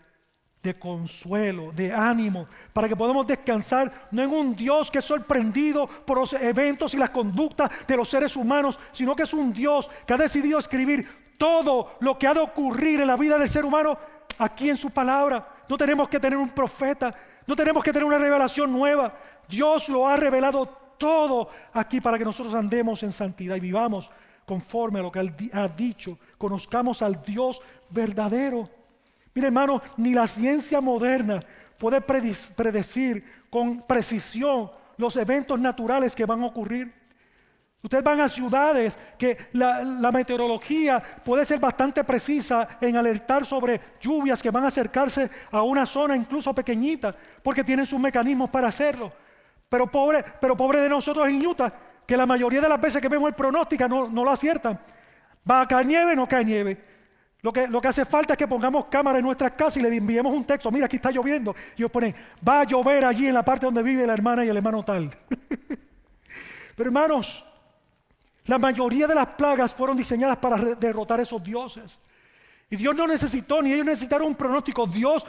S1: de consuelo, de ánimo, para que podamos descansar no en un Dios que es sorprendido por los eventos y las conductas de los seres humanos, sino que es un Dios que ha decidido escribir todo lo que ha de ocurrir en la vida del ser humano aquí en su palabra. No tenemos que tener un profeta, no tenemos que tener una revelación nueva. Dios lo ha revelado todo aquí para que nosotros andemos en santidad y vivamos conforme a lo que Él ha dicho, conozcamos al Dios verdadero. Mire, hermano, ni la ciencia moderna puede predecir con precisión los eventos naturales que van a ocurrir. Ustedes van a ciudades que la meteorología puede ser bastante precisa en alertar sobre lluvias que van a acercarse a una zona incluso pequeñita, porque tienen sus mecanismos para hacerlo. Pero pobre de nosotros en Utah, que la mayoría de las veces que vemos el pronóstico no lo aciertan. ¿Va a caer nieve? No cae nieve. Lo que hace falta es que pongamos cámara en nuestras casas y le enviemos un texto. Mira, aquí está lloviendo. Y ellos ponen, va a llover allí en la parte donde vive la hermana y el hermano tal. Pero hermanos, la mayoría de las plagas fueron diseñadas para derrotar a esos dioses. Y Dios no necesitó, ni ellos necesitaron un pronóstico. Dios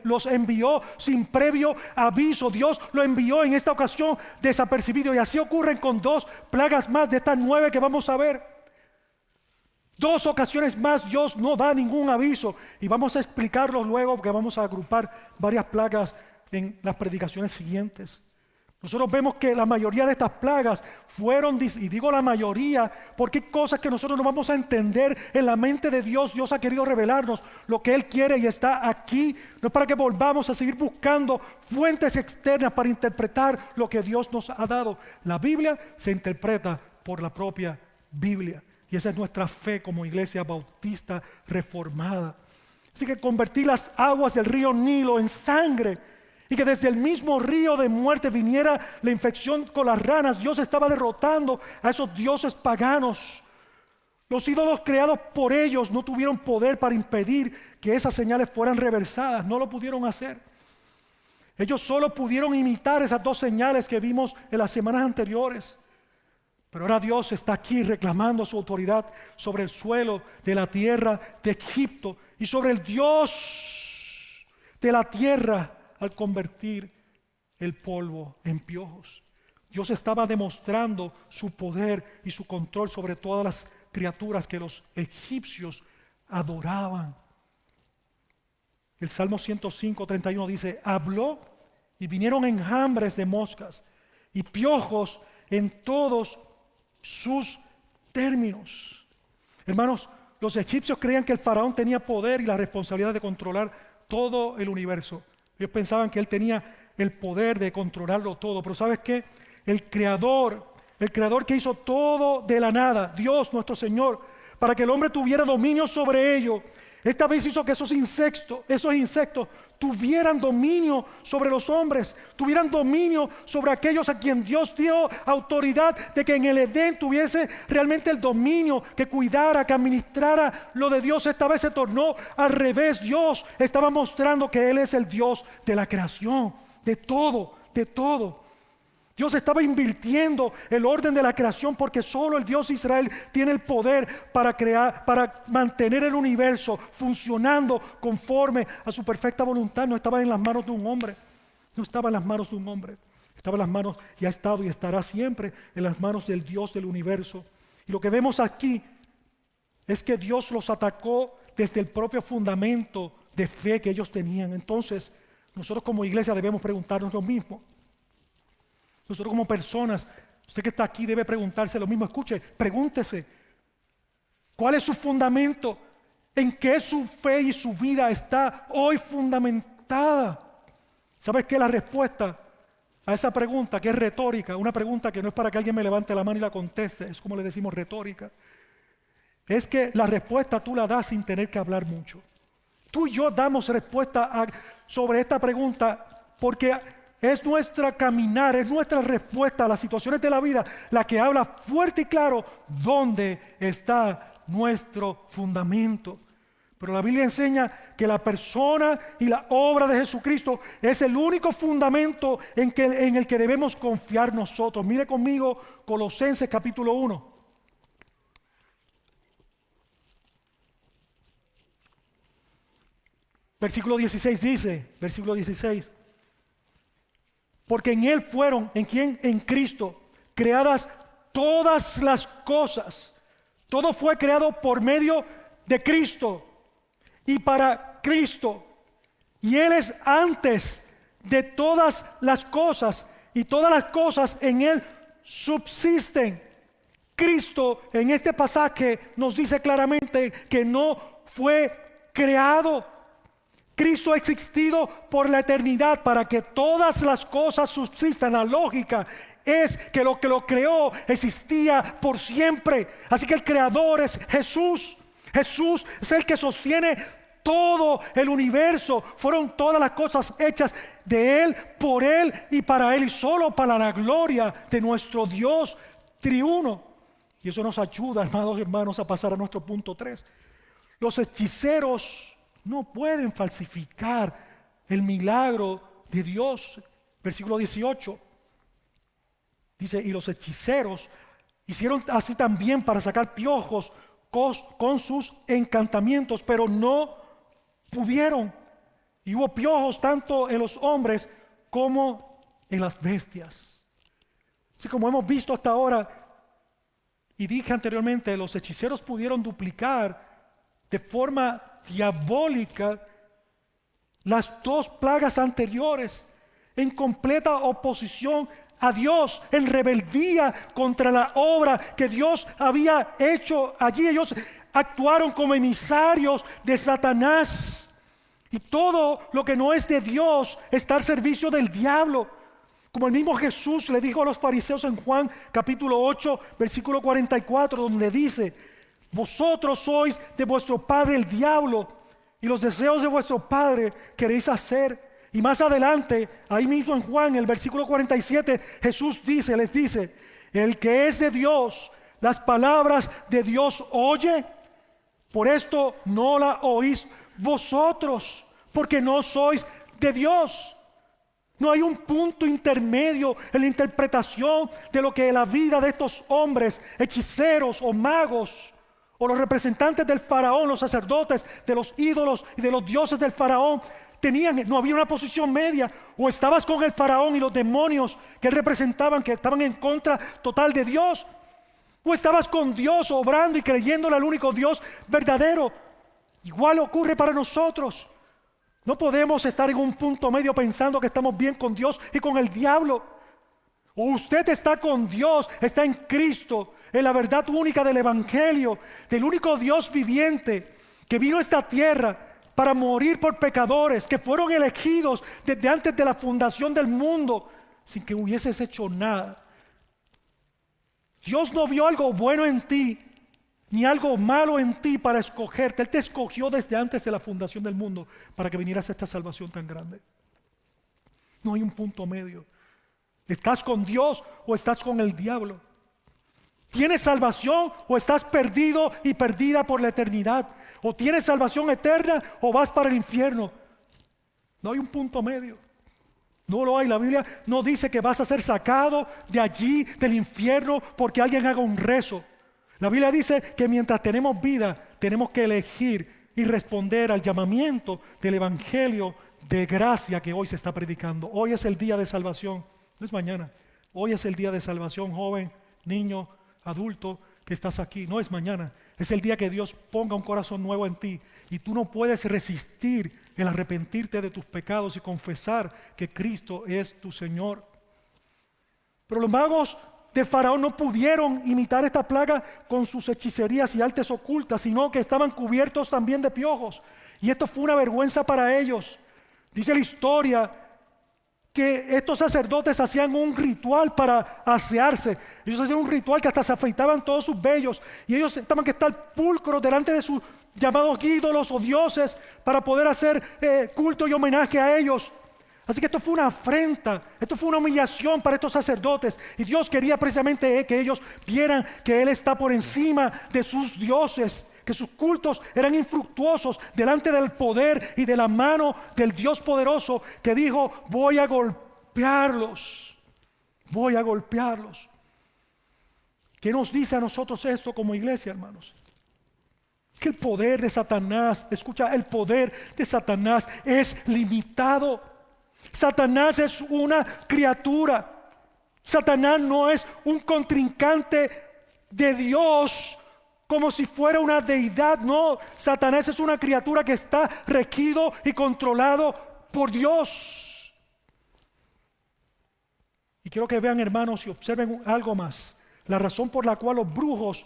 S1: los envió sin previo aviso. Dios lo envió en esta ocasión desapercibido. Y así ocurren con 2 plagas más de estas 9 que vamos a ver. 2 ocasiones más Dios no da ningún aviso. Y vamos a explicarlos luego, porque vamos a agrupar varias plagas en las predicaciones siguientes. Nosotros vemos que la mayoría de estas plagas fueron, y digo la mayoría, porque hay cosas que nosotros no vamos a entender en la mente de Dios. Dios ha querido revelarnos lo que Él quiere y está aquí. No es para que volvamos a seguir buscando fuentes externas para interpretar lo que Dios nos ha dado. La Biblia se interpreta por la propia Biblia. Y esa es nuestra fe como iglesia bautista reformada. Así que convertir las aguas del río Nilo en sangre, y que desde el mismo río de muerte viniera la infección con las ranas. Dios estaba derrotando a esos dioses paganos. Los ídolos creados por ellos no tuvieron poder para impedir que esas señales fueran reversadas. No lo pudieron hacer. Ellos solo pudieron imitar esas dos señales que vimos en las semanas anteriores. Pero ahora Dios está aquí reclamando su autoridad sobre el suelo de la tierra de Egipto y sobre el Dios de la tierra, al convertir el polvo en piojos. Dios estaba demostrando su poder y su control sobre todas las criaturas que los egipcios adoraban. El Salmo 105:31 dice: habló y vinieron enjambres de moscas y piojos en todos sus términos. Hermanos, los egipcios creían que el faraón tenía poder y la responsabilidad de controlar todo el universo. Ellos pensaban que él tenía el poder de controlarlo todo. Pero ¿sabes qué? El creador que hizo todo de la nada, Dios nuestro Señor, para que el hombre tuviera dominio sobre ello, esta vez hizo que esos insectos tuvieran dominio sobre los hombres, tuvieran dominio sobre aquellos a quien Dios dio autoridad de que en el Edén tuviese realmente el dominio, que cuidara, que administrara lo de Dios. Esta vez se tornó al revés. Dios estaba mostrando que Él es el Dios de la creación, de todo, de todo. Dios estaba invirtiendo el orden de la creación, porque solo el Dios de Israel tiene el poder para crear, para mantener el universo funcionando conforme a su perfecta voluntad. No estaba en las manos de un hombre, no estaba en las manos de un hombre, estaba en las manos, y ha estado y estará siempre en las manos del Dios del universo. Y lo que vemos aquí es que Dios los atacó desde el propio fundamento de fe que ellos tenían. Entonces, nosotros como iglesia debemos preguntarnos lo mismo. Nosotros como personas, usted que está aquí debe preguntarse lo mismo. Escuche, pregúntese, ¿cuál es su fundamento? ¿En qué su fe y su vida está hoy fundamentada? ¿Sabes qué? La respuesta a esa pregunta, que es retórica, una pregunta que no es para que alguien me levante la mano y la conteste, es como le decimos retórica, es que la respuesta tú la das sin tener que hablar mucho. Tú y yo damos respuesta sobre esta pregunta porque es nuestra caminar, es nuestra respuesta a las situaciones de la vida la que habla fuerte y claro dónde está nuestro fundamento. Pero la Biblia enseña que la persona y la obra de Jesucristo es el único fundamento en el que debemos confiar nosotros. Mire conmigo Colosenses capítulo 1. Versículo 16 dice, versículo 16: porque en Él fueron, ¿en quién? En Cristo, creadas todas las cosas. Todo fue creado por medio de Cristo y para Cristo. Y Él es antes de todas las cosas, y todas las cosas en Él subsisten. Cristo en este pasaje nos dice claramente que no fue creado. Cristo ha existido por la eternidad para que todas las cosas subsistan. La lógica es que lo creó existía por siempre. Así que el creador es Jesús. Jesús es el que sostiene todo el universo. Fueron todas las cosas hechas de Él, por Él y para Él, y solo para la gloria de nuestro Dios triuno. Y eso nos ayuda, amados hermanos, a pasar a nuestro punto 3. Los hechiceros no pueden falsificar el milagro de Dios. Versículo 18 dice: y los hechiceros hicieron así también para sacar piojos con sus encantamientos, pero no pudieron. Y hubo piojos tanto en los hombres como en las bestias. Así como hemos visto hasta ahora, y dije anteriormente, los hechiceros pudieron duplicar de forma diabólica las dos plagas anteriores, en completa oposición a Dios, en rebeldía contra la obra que Dios había hecho allí. Ellos actuaron como emisarios de Satanás. Y todo lo que no es de Dios está al servicio del diablo. Como el mismo Jesús le dijo a los fariseos en Juan capítulo 8, versículo 44, donde dice: vosotros sois de vuestro padre el diablo, y los deseos de vuestro padre queréis hacer. Y más adelante, ahí mismo en Juan, el versículo 47, Jesús les dice: el que es de Dios, las palabras de Dios oye. Por esto no la oís vosotros, porque no sois de Dios. No hay un punto intermedio en la interpretación de lo que la vida de estos hombres, hechiceros o magos, o los representantes del faraón, los sacerdotes de los ídolos y de los dioses del faraón tenían. No había una posición media. O estabas con el faraón y los demonios que él representaban, que estaban en contra total de Dios, o estabas con Dios obrando y creyéndole al único Dios verdadero. Igual ocurre para nosotros. No podemos estar en un punto medio pensando que estamos bien con Dios y con el diablo. O usted está con Dios, está en Cristo, en la verdad única del Evangelio, del único Dios viviente que vino a esta tierra para morir por pecadores que fueron elegidos desde antes de la fundación del mundo, sin que hubieses hecho nada. Dios no vio algo bueno en ti, ni algo malo en ti para escogerte. Él te escogió desde antes de la fundación del mundo para que vinieras a esta salvación tan grande. No hay un punto medio. ¿Estás con Dios o estás con el diablo? ¿Tienes salvación o estás perdido y perdida por la eternidad? ¿O tienes salvación eterna o vas para el infierno? No hay un punto medio. No lo hay. La Biblia no dice que vas a ser sacado de allí, del infierno, porque alguien haga un rezo. La Biblia dice que mientras tenemos vida, tenemos que elegir y responder al llamamiento del Evangelio de gracia que hoy se está predicando. Hoy es el día de salvación, no es mañana. Hoy es el día de salvación, joven, niño, adulto que estás aquí. No es mañana. Es el día que Dios ponga un corazón nuevo en ti. Y tú no puedes resistir el arrepentirte de tus pecados y confesar que Cristo es tu Señor. Pero los magos de Faraón no pudieron imitar esta plaga con sus hechicerías y artes ocultas, sino que estaban cubiertos también de piojos. Y esto fue una vergüenza para ellos. Dice la historia que estos sacerdotes hacían un ritual para asearse. Ellos hacían un ritual que hasta se afeitaban todos sus vellos. Y ellos estaban que estar pulcros delante de sus llamados ídolos o dioses para poder hacer culto y homenaje a ellos. Así que esto fue una afrenta, esto fue una humillación para estos sacerdotes. Y Dios quería precisamente que ellos vieran que Él está por encima de sus dioses, que sus cultos eran infructuosos delante del poder y de la mano del Dios poderoso, que dijo: voy a golpearlos, voy a golpearlos. ¿Qué nos dice a nosotros esto como iglesia, hermanos? Que el poder de Satanás, escucha, el poder de Satanás es limitado. Satanás es una criatura. Satanás no es un contrincante de Dios como si fuera una deidad. No, Satanás es una criatura que está regido y controlado por Dios. Y quiero que vean, hermanos, y observen algo más. La razón por la cual los brujos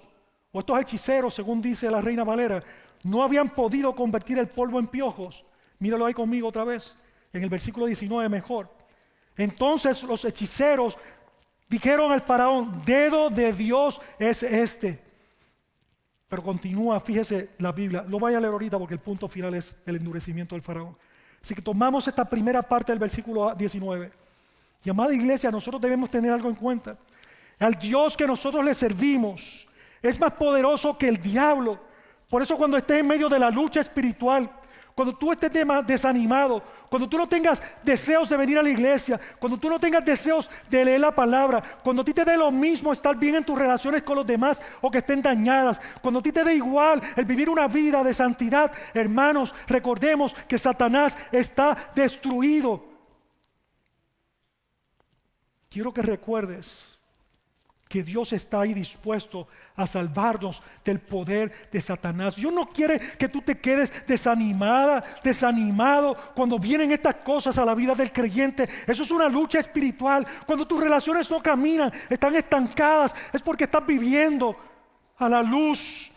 S1: o estos hechiceros, según dice la Reina Valera, no habían podido convertir el polvo en piojos. Míralo ahí conmigo otra vez, en el versículo 19 mejor. Entonces los hechiceros dijeron al faraón: dedo de Dios es este. Pero continúa, fíjese la Biblia, lo voy a leer ahorita porque el punto final es el endurecimiento del faraón. Así que tomamos esta primera parte del versículo 19. Y amada iglesia, nosotros debemos tener algo en cuenta. Al Dios que nosotros le servimos es más poderoso que el diablo. Por eso cuando estés en medio de la lucha espiritual, cuando tú estés desanimado, cuando tú no tengas deseos de venir a la iglesia, cuando tú no tengas deseos de leer la palabra, cuando a ti te dé lo mismo estar bien en tus relaciones con los demás o que estén dañadas, cuando a ti te dé igual el vivir una vida de santidad, hermanos, recordemos que Satanás está destruido. Quiero que recuerdes que Dios está ahí dispuesto a salvarnos del poder de Satanás. Dios no quiere que tú te quedes desanimado cuando vienen estas cosas a la vida del creyente. Eso es una lucha espiritual. Cuando tus relaciones no caminan, están estancadas, es porque estás viviendo a la luz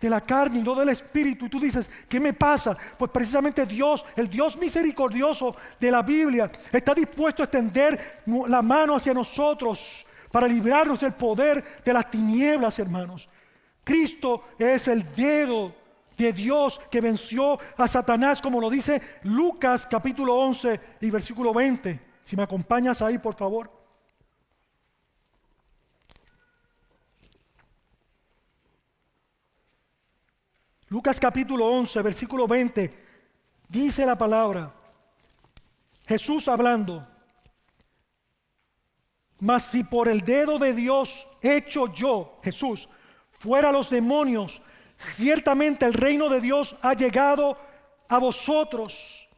S1: de la carne y no del espíritu. Y tú dices, ¿qué me pasa? Pues precisamente Dios, el Dios misericordioso de la Biblia, está dispuesto a extender la mano hacia nosotros para librarnos del poder de las tinieblas, hermanos. Cristo es el dedo de Dios que venció a Satanás, como lo dice Lucas capítulo 11 y versículo 20. Si me acompañas ahí, por favor. Lucas capítulo 11, versículo 20, dice la palabra, Jesús hablando, mas si por el dedo de Dios hecho yo, Jesús, fuera los demonios, ciertamente el reino de Dios ha llegado a vosotros.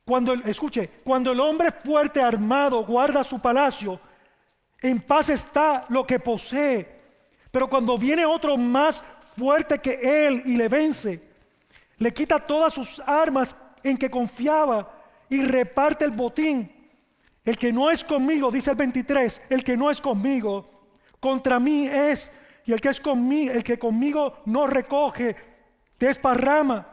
S1: Cuando el hombre fuerte armado guarda su palacio, en paz está lo que posee, pero cuando viene otro más fuerte que él y le vence, le quita todas sus armas en que confiaba y reparte el botín. El que no es conmigo, dice el 23, el que no es conmigo, contra mí es, y el que conmigo no recoge, desparrama.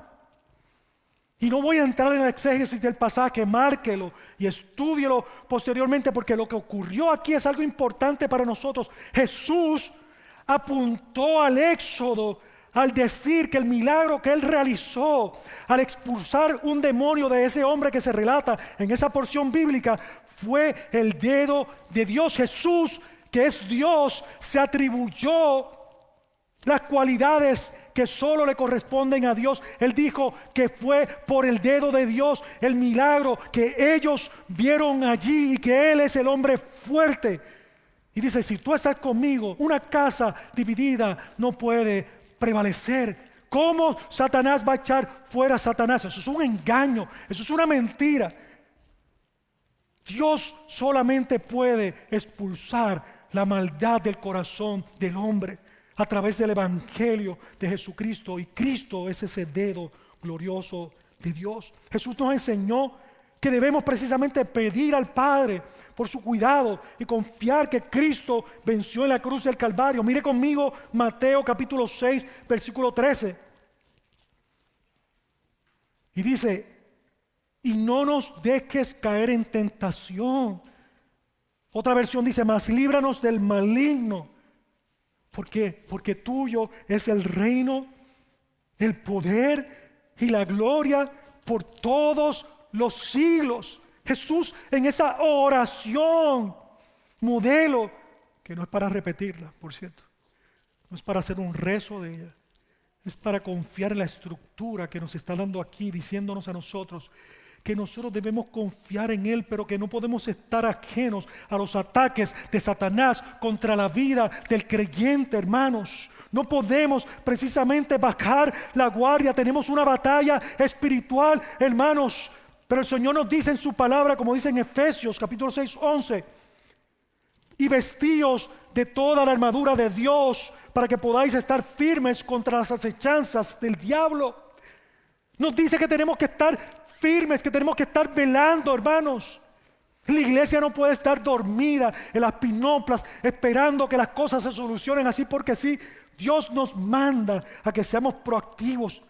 S1: Y no voy a entrar en el exégesis del pasaje, márquelo y estúdielo posteriormente, porque lo que ocurrió aquí es algo importante para nosotros. Jesús apuntó al éxodo al decir que el milagro que él realizó al expulsar un demonio de ese hombre que se relata en esa porción bíblica fue el dedo de Dios. Jesús, que es Dios, se atribuyó las cualidades que solo le corresponden a Dios. Él dijo que fue por el dedo de Dios el milagro que ellos vieron allí y que Él es el hombre fuerte. Y dice, si tú estás conmigo, una casa dividida no puede prevalecer. ¿Cómo Satanás va a echar fuera a Satanás? Eso es un engaño, eso es una mentira. Dios solamente puede expulsar la maldad del corazón del hombre a través del evangelio de Jesucristo. Y Cristo es ese dedo glorioso de Dios. Jesús nos enseñó que debemos precisamente pedir al Padre por su cuidado y confiar que Cristo venció en la cruz del Calvario. Mire conmigo Mateo capítulo 6, versículo 13. Y dice, y no nos dejes caer en tentación. Otra versión dice, mas líbranos del maligno. ¿Por qué? Porque tuyo es el reino, el poder y la gloria por todos los siglos. Jesús en esa oración modelo, que no es para repetirla, por cierto, no es para hacer un rezo de ella, es para confiar en la estructura que nos está dando aquí, diciéndonos a nosotros que nosotros debemos confiar en Él, pero que no podemos estar ajenos a los ataques de Satanás contra la vida del creyente, hermanos. No podemos precisamente bajar la guardia. Tenemos una batalla espiritual, hermanos. Pero el Señor nos dice en su palabra, como dice en Efesios capítulo 6, 11, y vestíos de toda la armadura de Dios para que podáis estar firmes contra las acechanzas del diablo. Nos dice que tenemos que estar firmes, que tenemos que estar velando, hermanos. La iglesia no puede estar dormida en las pinoplas esperando que las cosas se solucionen así porque sí. Dios nos manda a que seamos proactivos.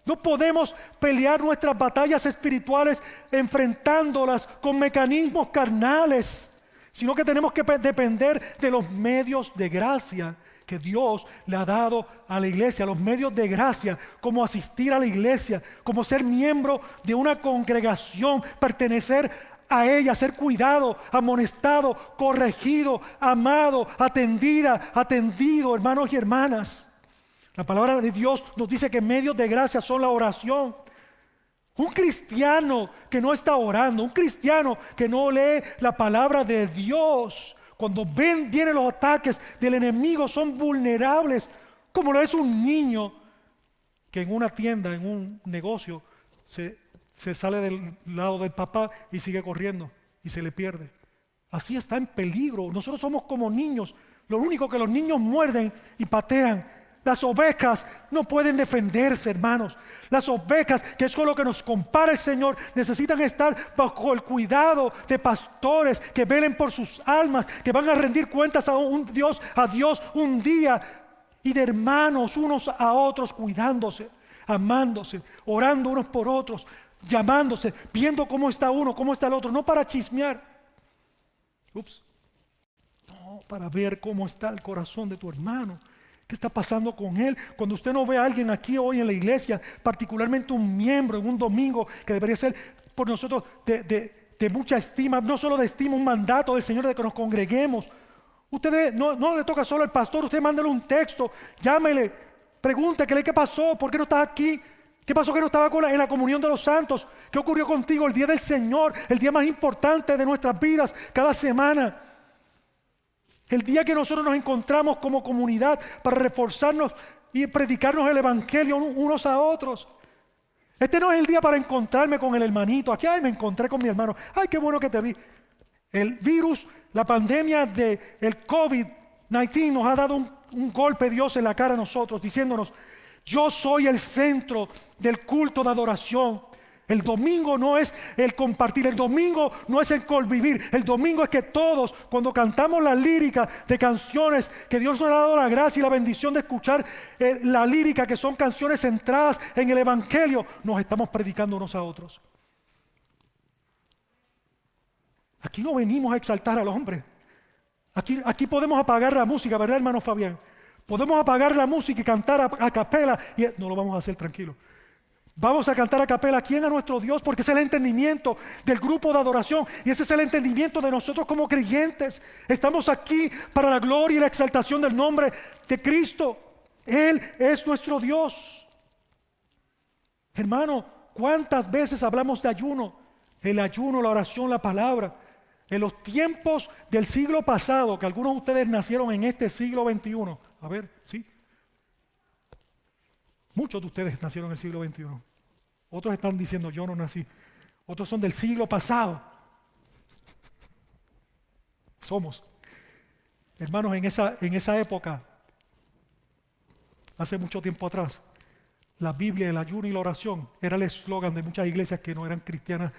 S1: No podemos pelear nuestras batallas espirituales enfrentándolas con mecanismos carnales, sino que tenemos que depender de los medios de gracia que Dios le ha dado a la iglesia, los medios de gracia, como asistir a la iglesia, como ser miembro de una congregación, pertenecer a ella, ser cuidado, amonestado, corregido, amado, atendido, hermanos y hermanas. La palabra de Dios nos dice que medios de gracia son la oración. Un cristiano que no está orando, un cristiano que no lee la palabra de Dios, cuando vienen los ataques del enemigo, son vulnerables, como lo es un niño que en una tienda, en un negocio, se sale del lado del papá y sigue corriendo y se le pierde. Así está en peligro. Nosotros somos como niños Lo único que los niños muerden y patean. Las ovejas no pueden defenderse, hermanos. Las ovejas, que es con lo que nos compara el Señor, necesitan estar bajo el cuidado de pastores que velen por sus almas, que van a rendir cuentas a Dios un día, y de hermanos unos a otros, cuidándose, amándose, orando unos por otros, llamándose, viendo cómo está uno, cómo está el otro, no para chismear. No, para ver cómo está el corazón de tu hermano. ¿Qué está pasando con él? Cuando usted no ve a alguien aquí hoy en la iglesia, particularmente un miembro en un domingo, que debería ser por nosotros de mucha estima, no solo de estima, un mandato del Señor de que nos congreguemos. Usted no le toca solo al pastor, usted mándale un texto, llámele, pregúntele qué pasó, por qué no estás aquí, qué pasó que no estaba en la comunión de los santos, qué ocurrió contigo el día del Señor, el día más importante de nuestras vidas cada semana. El día que nosotros nos encontramos como comunidad para reforzarnos y predicarnos el evangelio unos a otros. Este no es el día para encontrarme con el hermanito. Aquí me encontré con mi hermano. Ay, qué bueno que te vi. El virus, la pandemia del COVID-19 nos ha dado un golpe Dios en la cara a nosotros, diciéndonos: yo soy el centro del culto de adoración. El domingo no es el compartir, el domingo no es el convivir, el domingo es que todos, cuando cantamos la lírica de canciones que Dios nos ha dado la gracia y la bendición de escuchar, la lírica, que son canciones centradas en el evangelio, nos estamos predicando unos a otros. Aquí no venimos a exaltar al hombre. Aquí podemos apagar la música, ¿verdad, hermano Fabián? Podemos apagar la música y cantar a capela, y no lo vamos a hacer, tranquilo. Vamos a cantar a capela. ¿A quién? A nuestro Dios, porque ese es el entendimiento del grupo de adoración, y ese es el entendimiento de nosotros como creyentes. Estamos aquí para la gloria y la exaltación del nombre de Cristo. Él es nuestro Dios. Hermano, ¿cuántas veces hablamos de ayuno? El ayuno, la oración, la palabra. En los tiempos del siglo pasado, que algunos de ustedes nacieron en este siglo XXI. A ver, ¿sí? Muchos de ustedes nacieron en el siglo XXI. Otros están diciendo: yo no nací. Otros son del siglo pasado. Somos. Hermanos, en esa época, hace mucho tiempo atrás, la Biblia, el ayuno y la oración era el eslogan de muchas iglesias que no eran cristianas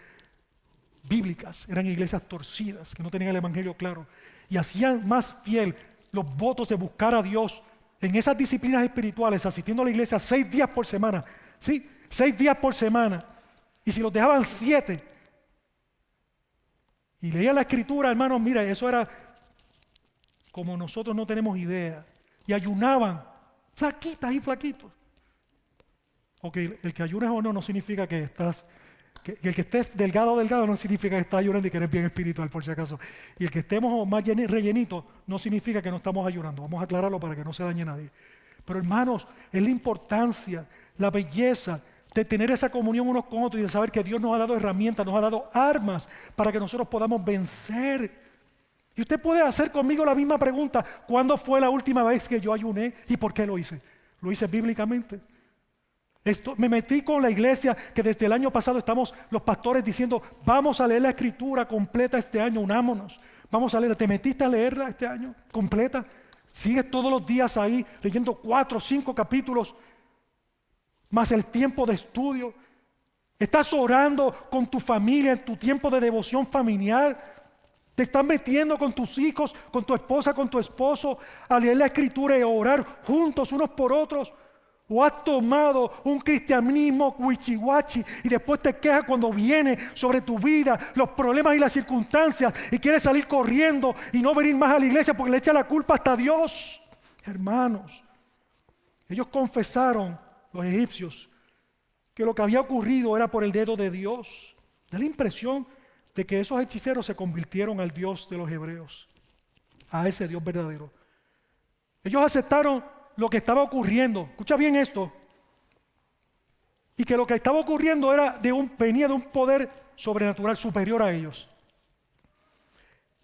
S1: bíblicas, eran iglesias torcidas, que no tenían el evangelio claro, y hacían más fiel los votos de buscar a Dios en esas disciplinas espirituales, asistiendo a la iglesia 6 días por semana. ¿Sí? 6 días por semana. Y si los dejaban 7 y leían la escritura, hermanos, mira, eso era como nosotros no tenemos idea. Y ayunaban, flaquitas y flaquitos. Ok, el que ayunas o no significa que estás, que el que estés delgado o delgado no significa que estás ayunando y que eres bien espiritual, por si acaso. Y el que estemos más rellenitos no significa que no estamos ayunando. Vamos a aclararlo para que no se dañe nadie. Pero hermanos, es la importancia, la belleza de tener esa comunión unos con otros y de saber que Dios nos ha dado herramientas, nos ha dado armas para que nosotros podamos vencer. Y usted puede hacer conmigo la misma pregunta: ¿cuándo fue la última vez que yo ayuné y por qué lo hice? Lo hice bíblicamente. Me metí con la iglesia, que desde el año pasado estamos los pastores diciendo: vamos a leer la escritura completa este año, unámonos. Vamos a leerla. ¿Te metiste a leerla este año completa? ¿Sigues todos los días ahí leyendo 4 o 5 capítulos más el tiempo de estudio? ¿Estás orando con tu familia en tu tiempo de devoción familiar? ¿Te estás metiendo con tus hijos, con tu esposa, con tu esposo a leer la escritura y a orar juntos unos por otros? ¿O has tomado un cristianismo cuichihuachi y después te quejas cuando viene sobre tu vida los problemas y las circunstancias y quieres salir corriendo y no venir más a la iglesia porque le echa la culpa hasta a Dios? Hermanos, ellos confesaron, los egipcios, que lo que había ocurrido era por el dedo de Dios. Da la impresión de que esos hechiceros se convirtieron al Dios de los hebreos, a ese Dios verdadero. Ellos aceptaron lo que estaba ocurriendo. Escucha bien esto. Y que lo que estaba ocurriendo venía de un poder sobrenatural superior a ellos.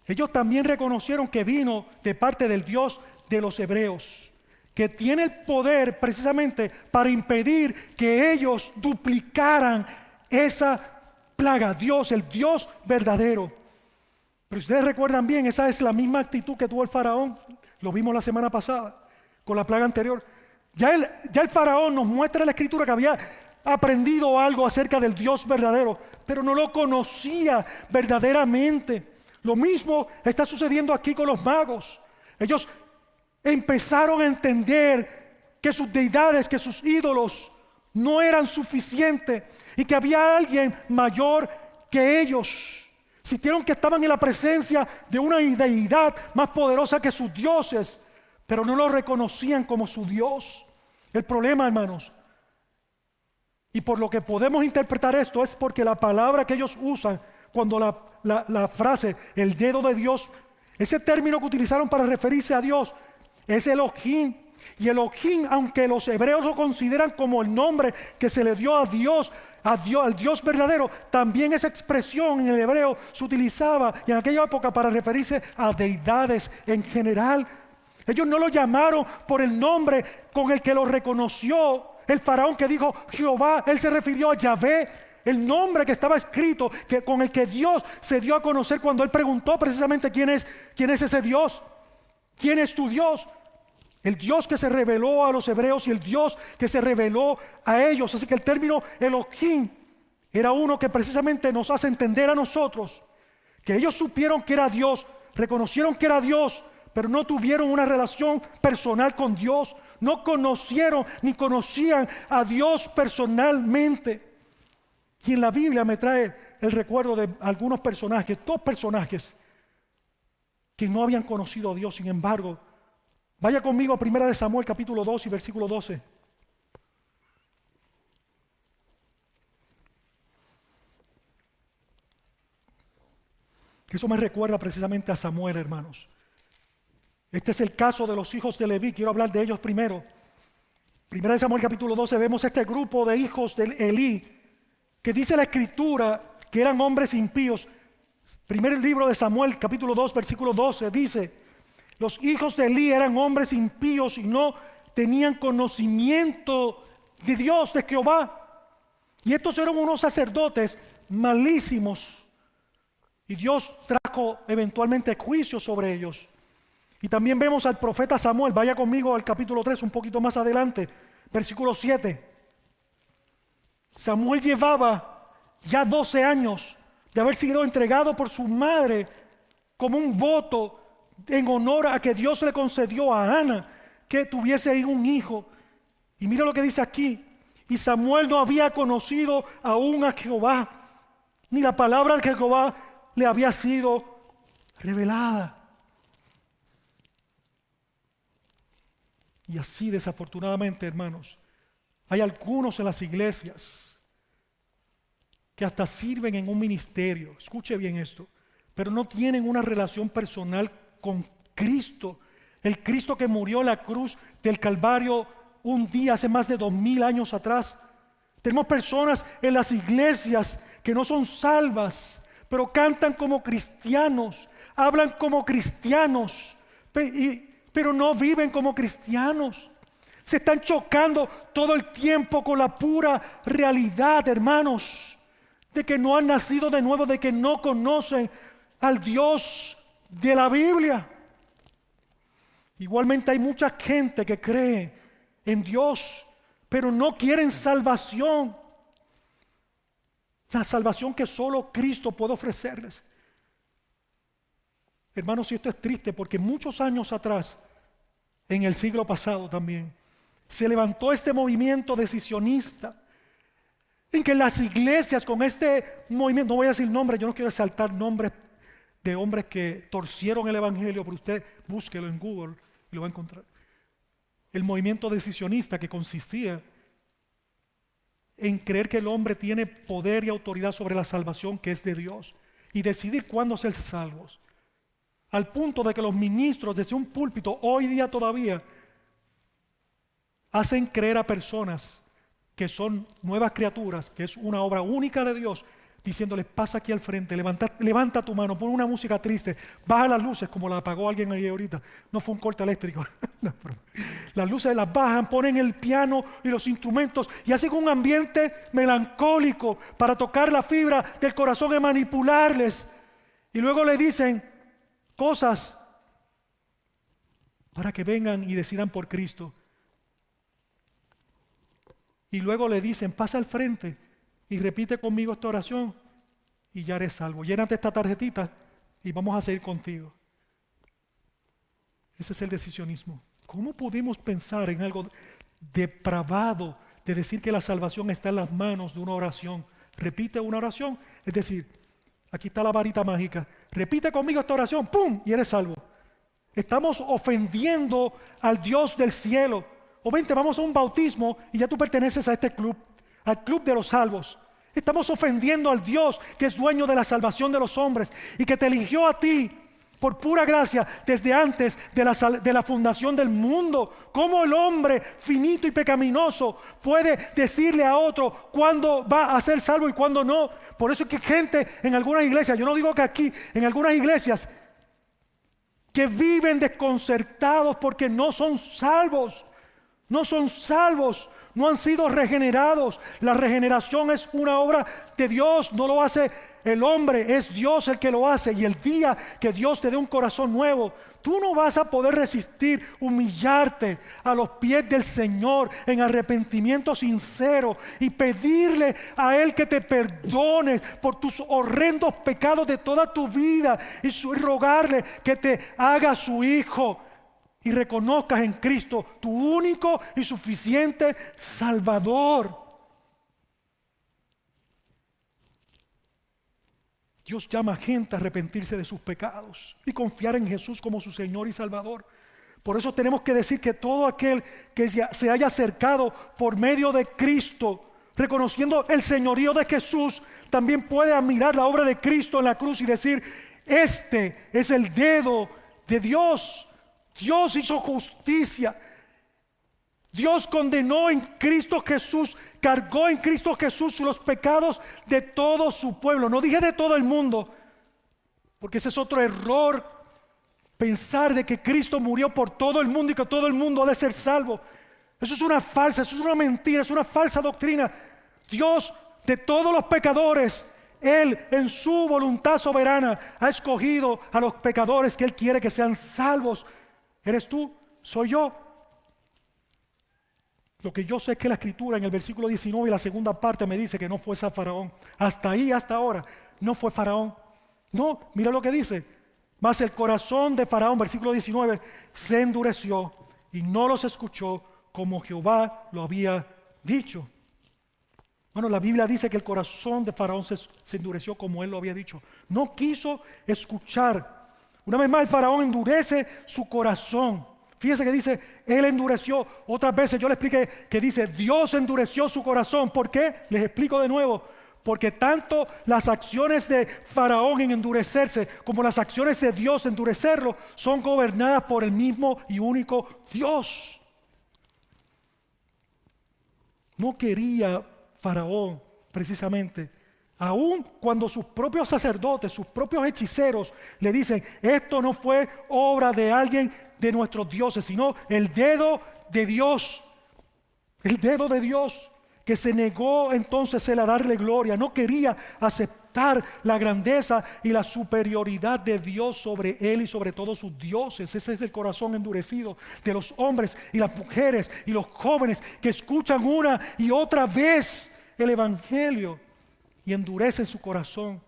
S1: Ellos también reconocieron que vino de parte del Dios de los hebreos, que tiene el poder precisamente para impedir que ellos duplicaran esa plaga. Dios, el Dios verdadero. Pero ustedes recuerdan bien, esa es la misma actitud que tuvo el faraón. Lo vimos la semana pasada con la plaga anterior. Ya el faraón nos muestra en la escritura que había aprendido algo acerca del Dios verdadero, pero no lo conocía verdaderamente. Lo mismo está sucediendo aquí con los magos. Ellos empezaron a entender que sus deidades, que sus ídolos no eran suficientes y que había alguien mayor que ellos. Sintieron que estaban en la presencia de una deidad más poderosa que sus dioses, pero no lo reconocían como su Dios. El problema, hermanos, y por lo que podemos interpretar esto, es porque la palabra que ellos usan cuando la frase, el dedo de Dios, ese término que utilizaron para referirse a Dios, es Elohim. Y Elohim, aunque los hebreos lo consideran como el nombre que se le dio a Dios, al Dios verdadero, también esa expresión en el hebreo se utilizaba en aquella época para referirse a deidades en general. Ellos no lo llamaron por el nombre con el que lo reconoció el faraón, que dijo Jehová. Él se refirió a Yahvé, el nombre que estaba escrito, con el que Dios se dio a conocer cuando él preguntó precisamente quién es ese Dios, quién es tu Dios. El Dios que se reveló a los hebreos y el Dios que se reveló a ellos. Así que el término Elohim era uno que precisamente nos hace entender a nosotros que ellos supieron que era Dios, reconocieron que era Dios, pero no tuvieron una relación personal con Dios. No conocieron ni conocían a Dios personalmente. Y en la Biblia me trae el recuerdo de algunos personajes, dos personajes que no habían conocido a Dios. Sin embargo, vaya conmigo a 1 Samuel capítulo 2 y versículo 12. Eso me recuerda precisamente a Samuel, hermanos. Este es el caso de los hijos de Leví. Quiero hablar de ellos primero. 1 Samuel capítulo 12 vemos este grupo de hijos de Elí, que dice la escritura que eran hombres impíos. Primer libro de Samuel capítulo 2 versículo 12 dice: los hijos de Elí eran hombres impíos y no tenían conocimiento de Dios, de Jehová. Y estos eran unos sacerdotes malísimos. Y Dios trajo eventualmente juicio sobre ellos. Y también vemos al profeta Samuel. Vaya conmigo al capítulo 3, un poquito más adelante, versículo 7. Samuel llevaba ya 12 años de haber sido entregado por su madre como un voto en honor a que Dios le concedió a Ana que tuviese ahí un hijo. Y mira lo que dice aquí: y Samuel no había conocido aún a Jehová, ni la palabra de Jehová le había sido revelada. Y así, desafortunadamente, hermanos, hay algunos en las iglesias que hasta sirven en un ministerio, escuche bien esto, pero no tienen una relación personal con Cristo, el Cristo que murió en la cruz del Calvario un día hace más de 2000 años atrás. Tenemos personas en las iglesias que no son salvas, pero cantan como cristianos, hablan como cristianos, pero no viven como cristianos. Se están chocando todo el tiempo con la pura realidad, hermanos, de que no han nacido de nuevo, de que no conocen al Dios de la Biblia. Igualmente hay mucha gente que cree en Dios, pero no quieren salvación. La salvación que solo Cristo puede ofrecerles. Hermanos, y esto es triste porque muchos años atrás, en el siglo pasado también, se levantó este movimiento decisionista en que las iglesias con este movimiento, no voy a decir nombres, yo no quiero exaltar nombres de hombres que torcieron el evangelio, pero usted búsquelo en Google y lo va a encontrar. El movimiento decisionista que consistía en creer que el hombre tiene poder y autoridad sobre la salvación que es de Dios y decidir cuándo ser salvos. Al punto de que los ministros desde un púlpito hoy día todavía hacen creer a personas que son nuevas criaturas, que es una obra única de Dios, diciéndoles: pasa aquí al frente, levanta tu mano, pon una música triste, baja las luces, como la apagó alguien ahí ahorita. No fue un corte eléctrico. Las luces las bajan, ponen el piano y los instrumentos y hacen un ambiente melancólico para tocar la fibra del corazón y manipularles. Y luego le dicen cosas para que vengan y decidan por Cristo. Y luego le dicen, pasa al frente y repite conmigo esta oración y ya eres salvo. Llénate esta tarjetita y vamos a seguir contigo. Ese es el decisionismo. ¿Cómo pudimos pensar en algo depravado de decir que la salvación está en las manos de una oración? Repite una oración, es decir, aquí está la varita mágica. Repite conmigo esta oración, ¡pum! Y eres salvo. Estamos ofendiendo al Dios del cielo. O vente, vamos a un bautismo y ya tú perteneces a este club, al club de los salvos. Estamos ofendiendo al Dios que es dueño de la salvación de los hombres y que te eligió a ti por pura gracia desde antes de la fundación del mundo. ¿Cómo el hombre finito y pecaminoso puede decirle a otro cuándo va a ser salvo y cuándo no? Por eso es que gente en algunas iglesias, yo no digo que aquí, en algunas iglesias, que viven desconcertados porque no son salvos. No son salvos, no han sido regenerados. La regeneración es una obra de Dios, no lo hace el hombre, es Dios el que lo hace. Y el día que Dios te dé un corazón nuevo, tú no vas a poder resistir humillarte a los pies del Señor en arrepentimiento sincero y pedirle a Él que te perdones por tus horrendos pecados de toda tu vida y rogarle que te haga su hijo. Y reconozcas en Cristo tu único y suficiente Salvador. Dios llama a gente a arrepentirse de sus pecados y confiar en Jesús como su Señor y Salvador. Por eso tenemos que decir que todo aquel que se haya acercado por medio de Cristo, reconociendo el señorío de Jesús, también puede admirar la obra de Cristo en la cruz y decir, este es el dedo de Dios. Dios hizo justicia. Dios condenó en Cristo Jesús, cargó en Cristo Jesús los pecados de todo su pueblo. No dije de todo el mundo, porque ese es otro error, pensar de que Cristo murió por todo el mundo y que todo el mundo ha de ser salvo. Eso es una falsa, eso es una mentira, es una falsa doctrina. Dios, de todos los pecadores, Él en su voluntad soberana ha escogido a los pecadores que Él quiere que sean salvos. ¿Eres tú? ¿Soy yo? Lo que yo sé es que la Escritura en el versículo 19 y la segunda parte me dice que no fue Faraón. Hasta ahí, hasta ahora, no fue Faraón. No, mira lo que dice. Mas el corazón de Faraón, versículo 19, se endureció y no los escuchó como Jehová lo había dicho. Bueno, la Biblia dice que el corazón de Faraón se endureció como él lo había dicho. No quiso escuchar. Una vez más el Faraón endurece su corazón. Fíjese que dice, él endureció. Otras veces yo le expliqué que dice, Dios endureció su corazón. ¿Por qué? Les explico de nuevo. Porque tanto las acciones de Faraón en endurecerse como las acciones de Dios en endurecerlo son gobernadas por el mismo y único Dios. No quería Faraón precisamente, aun cuando sus propios sacerdotes, sus propios hechiceros le dicen, esto no fue obra de alguien de nuestros dioses, sino el dedo de Dios. El dedo de Dios que se negó entonces él a darle gloria. No quería aceptar la grandeza y la superioridad de Dios sobre él y sobre todos sus dioses. Ese es el corazón endurecido de los hombres y las mujeres y los jóvenes que escuchan una y otra vez el Evangelio y endurecen su corazón.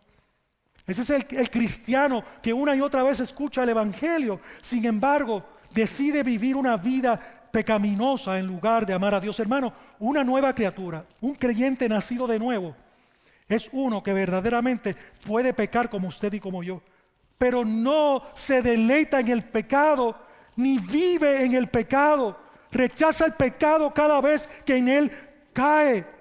S1: Ese es el cristiano que una y otra vez escucha el Evangelio, sin embargo decide vivir una vida pecaminosa en lugar de amar a Dios. Hermano, una nueva criatura, un creyente nacido de nuevo, es uno que verdaderamente puede pecar como usted y como yo, pero no se deleita en el pecado, ni vive en el pecado, rechaza el pecado cada vez que en él cae.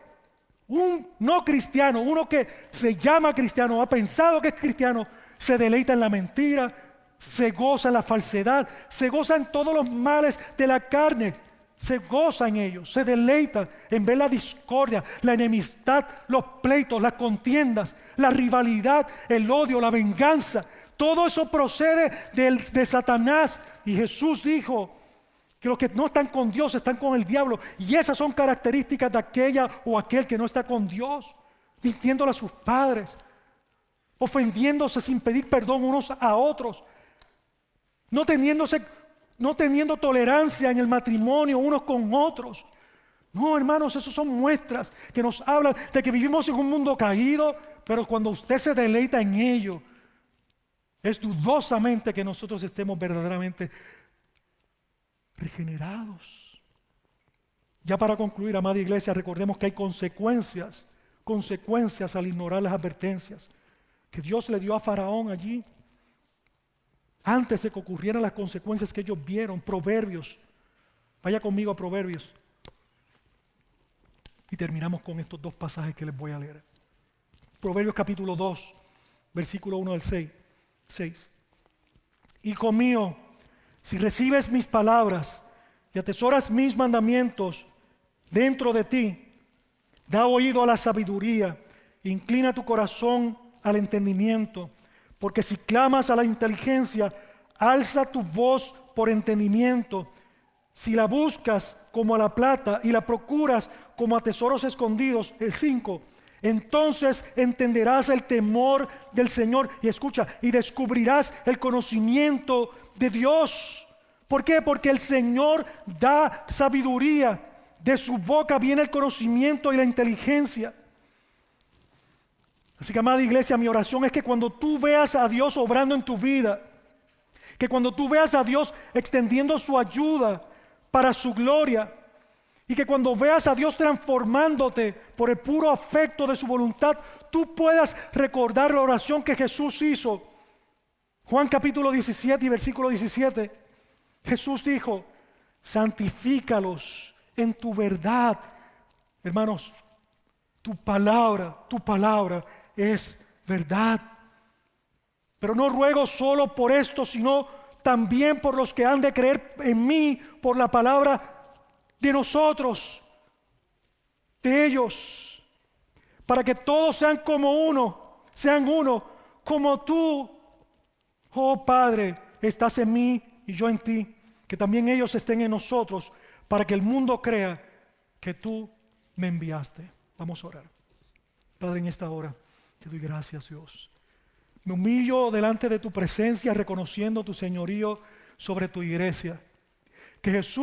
S1: Un no cristiano, uno que se llama cristiano, ha pensado que es cristiano, se deleita en la mentira, se goza en la falsedad, se goza en todos los males de la carne, se goza en ellos, se deleita en ver la discordia, la enemistad, los pleitos, las contiendas, la rivalidad, el odio, la venganza. Todo eso procede de Satanás. Y Jesús dijo que los que no están con Dios están con el diablo. Y esas son características de aquella o aquel que no está con Dios, mintiéndole a sus padres, ofendiéndose sin pedir perdón unos a otros, no teniéndose no teniendo tolerancia en el matrimonio unos con otros. No, hermanos, esos son muestras que nos hablan de que vivimos en un mundo caído, pero cuando usted se deleita en ello, es dudosamente que nosotros estemos verdaderamente regenerados. Ya para concluir, amada iglesia, recordemos que hay consecuencias al ignorar las advertencias que Dios le dio a Faraón allí. Antes de que ocurrieran las consecuencias que ellos vieron. Proverbios. Vaya conmigo a Proverbios. Y terminamos con estos dos pasajes que les voy a leer. Proverbios capítulo 2, versículo 1 al 6. Hijo mío, si recibes mis palabras y atesoras mis mandamientos dentro de ti, da oído a la sabiduría, inclina tu corazón al entendimiento, porque si clamas a la inteligencia, alza tu voz por entendimiento. Si la buscas como a la plata y la procuras como a tesoros escondidos, el 5, entonces entenderás el temor del Señor y escucha, y descubrirás el conocimiento de Dios. ¿Por qué? Porque el Señor da sabiduría, de su boca viene el conocimiento y la inteligencia. Así que, amada iglesia, mi oración es que cuando tú veas a Dios obrando en tu vida, que cuando tú veas a Dios extendiendo su ayuda para su gloria, y que cuando veas a Dios transformándote por el puro afecto de su voluntad, tú puedas recordar la oración que Jesús hizo. Juan capítulo 17 y versículo 17. Jesús dijo, santifícalos en tu verdad. Hermanos, tu palabra es verdad. Pero no ruego solo por esto, sino también por los que han de creer en mí, por la palabra de nosotros, de ellos, para que todos sean uno, como tú, oh Padre, estás en mí y yo en ti, que también ellos estén en nosotros, para que el mundo crea que tú me enviaste. Vamos a orar. Padre, en esta hora te doy gracias, Dios. Me humillo delante de tu presencia, reconociendo tu señorío sobre tu iglesia. Que Jesús